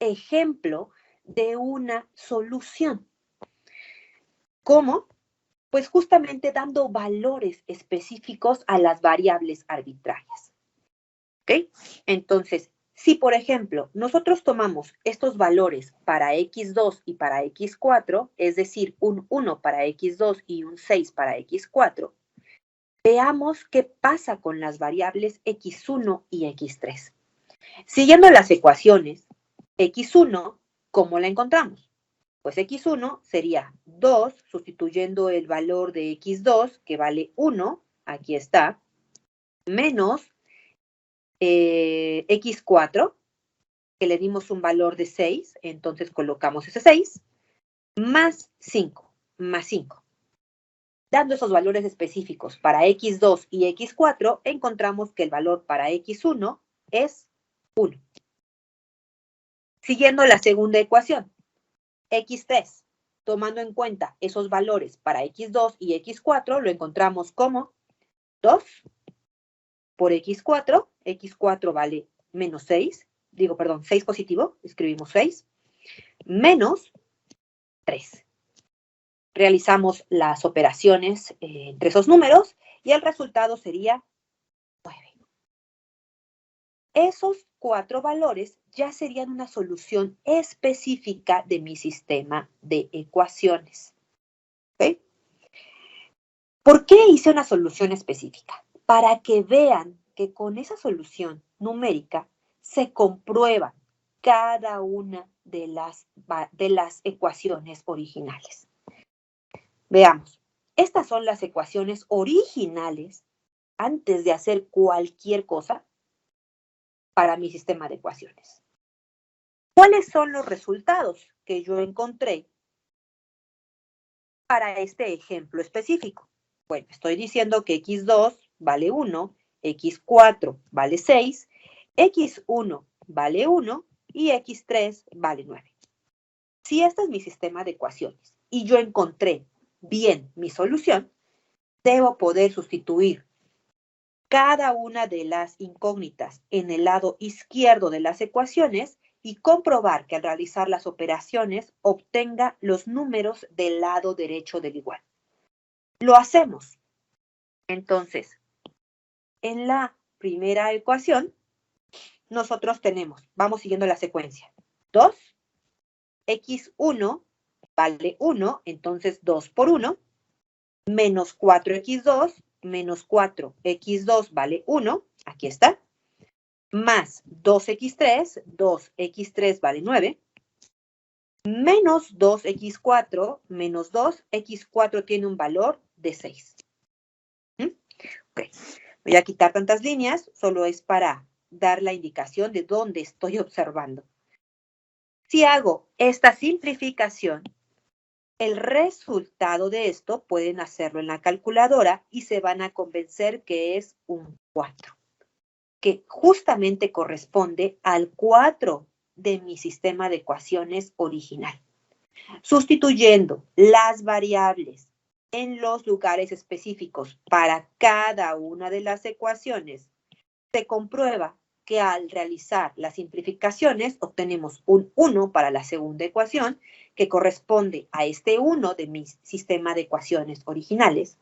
ejemplo de una solución. ¿Cómo? Pues justamente dando valores específicos a las variables arbitrarias. ¿Ok? Entonces, si por ejemplo nosotros tomamos estos valores para x2 y para x4, es decir, un 1 para x2 y un 6 para x4, veamos qué pasa con las variables x1 y x3. Siguiendo las ecuaciones, x1, ¿cómo la encontramos? Pues x1 sería 2, sustituyendo el valor de x2, que vale 1, aquí está, menos x4, que le dimos un valor de 6, entonces colocamos ese 6, más 5, más 5. Dando esos valores específicos para x2 y x4, encontramos que el valor para x1 es 1. Siguiendo la segunda ecuación, x3, tomando en cuenta esos valores para x2 y x4, lo encontramos como 2 por x4, x4 vale menos 6, 6 positivo, escribimos 6, menos 3. Realizamos las operaciones entre esos números y el resultado sería 9. Esos 4 valores ya serían una solución específica de mi sistema de ecuaciones. ¿Okay? ¿Por qué hice una solución específica? Para que vean que con esa solución numérica se comprueba cada una de las ecuaciones originales. Veamos, estas son las ecuaciones originales antes de hacer cualquier cosa para mi sistema de ecuaciones. ¿Cuáles son los resultados que yo encontré para este ejemplo específico? Bueno, estoy diciendo que x2 vale 1, x4 vale 6, x1 vale 1 y x3 vale 9. Si este es mi sistema de ecuaciones y yo encontré bien mi solución, debo poder sustituir cada una de las incógnitas en el lado izquierdo de las ecuaciones y comprobar que al realizar las operaciones obtenga los números del lado derecho del igual. Lo hacemos. Entonces, en la primera ecuación, nosotros tenemos, vamos siguiendo la secuencia, 2, x1 vale 1, entonces 2 por 1, menos 4x2, menos 4, x2 vale 1, aquí está, más 2x3, 2x3 vale 9, menos 2x4, menos 2, x4 tiene un valor de 6. Okay. Voy a quitar tantas líneas, solo es para dar la indicación de dónde estoy observando. Si hago esta simplificación, el resultado de esto pueden hacerlo en la calculadora y se van a convencer que es un 4, que justamente corresponde al 4 de mi sistema de ecuaciones original. Sustituyendo las variables en los lugares específicos para cada una de las ecuaciones, se comprueba que al realizar las simplificaciones obtenemos un 1 para la segunda ecuación, que corresponde a este 1 de mi sistema de ecuaciones originales.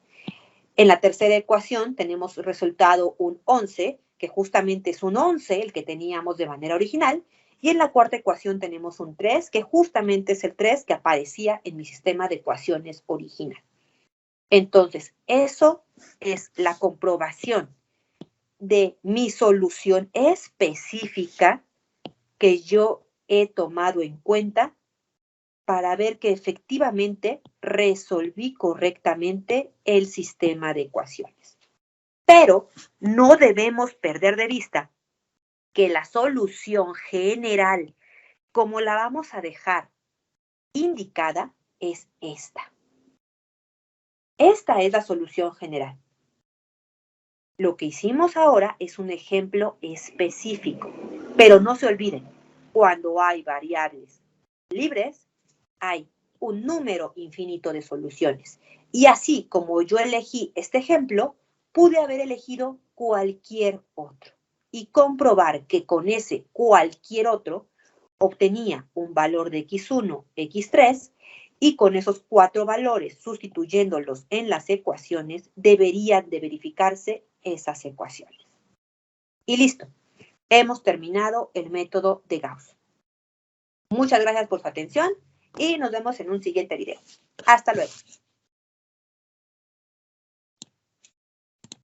En la tercera ecuación tenemos resultado un 11, que justamente es un 11 el que teníamos de manera original, y en la cuarta ecuación tenemos un 3, que justamente es el 3 que aparecía en mi sistema de ecuaciones original. Entonces, eso es la comprobación de mi solución específica que yo he tomado en cuenta para ver que efectivamente resolví correctamente el sistema de ecuaciones. Pero no debemos perder de vista que la solución general, como la vamos a dejar indicada, es esta. Esta es la solución general. Lo que hicimos ahora es un ejemplo específico, pero no se olviden, cuando hay variables libres, hay un número infinito de soluciones. Y así como yo elegí este ejemplo, pude haber elegido cualquier otro y comprobar que con ese cualquier otro obtenía un valor de x1, x3, y con esos 4 valores, sustituyéndolos en las ecuaciones, deberían de verificarse esas ecuaciones. Y listo, hemos terminado el método de Gauss. Muchas gracias por su atención y nos vemos en un siguiente video. Hasta luego.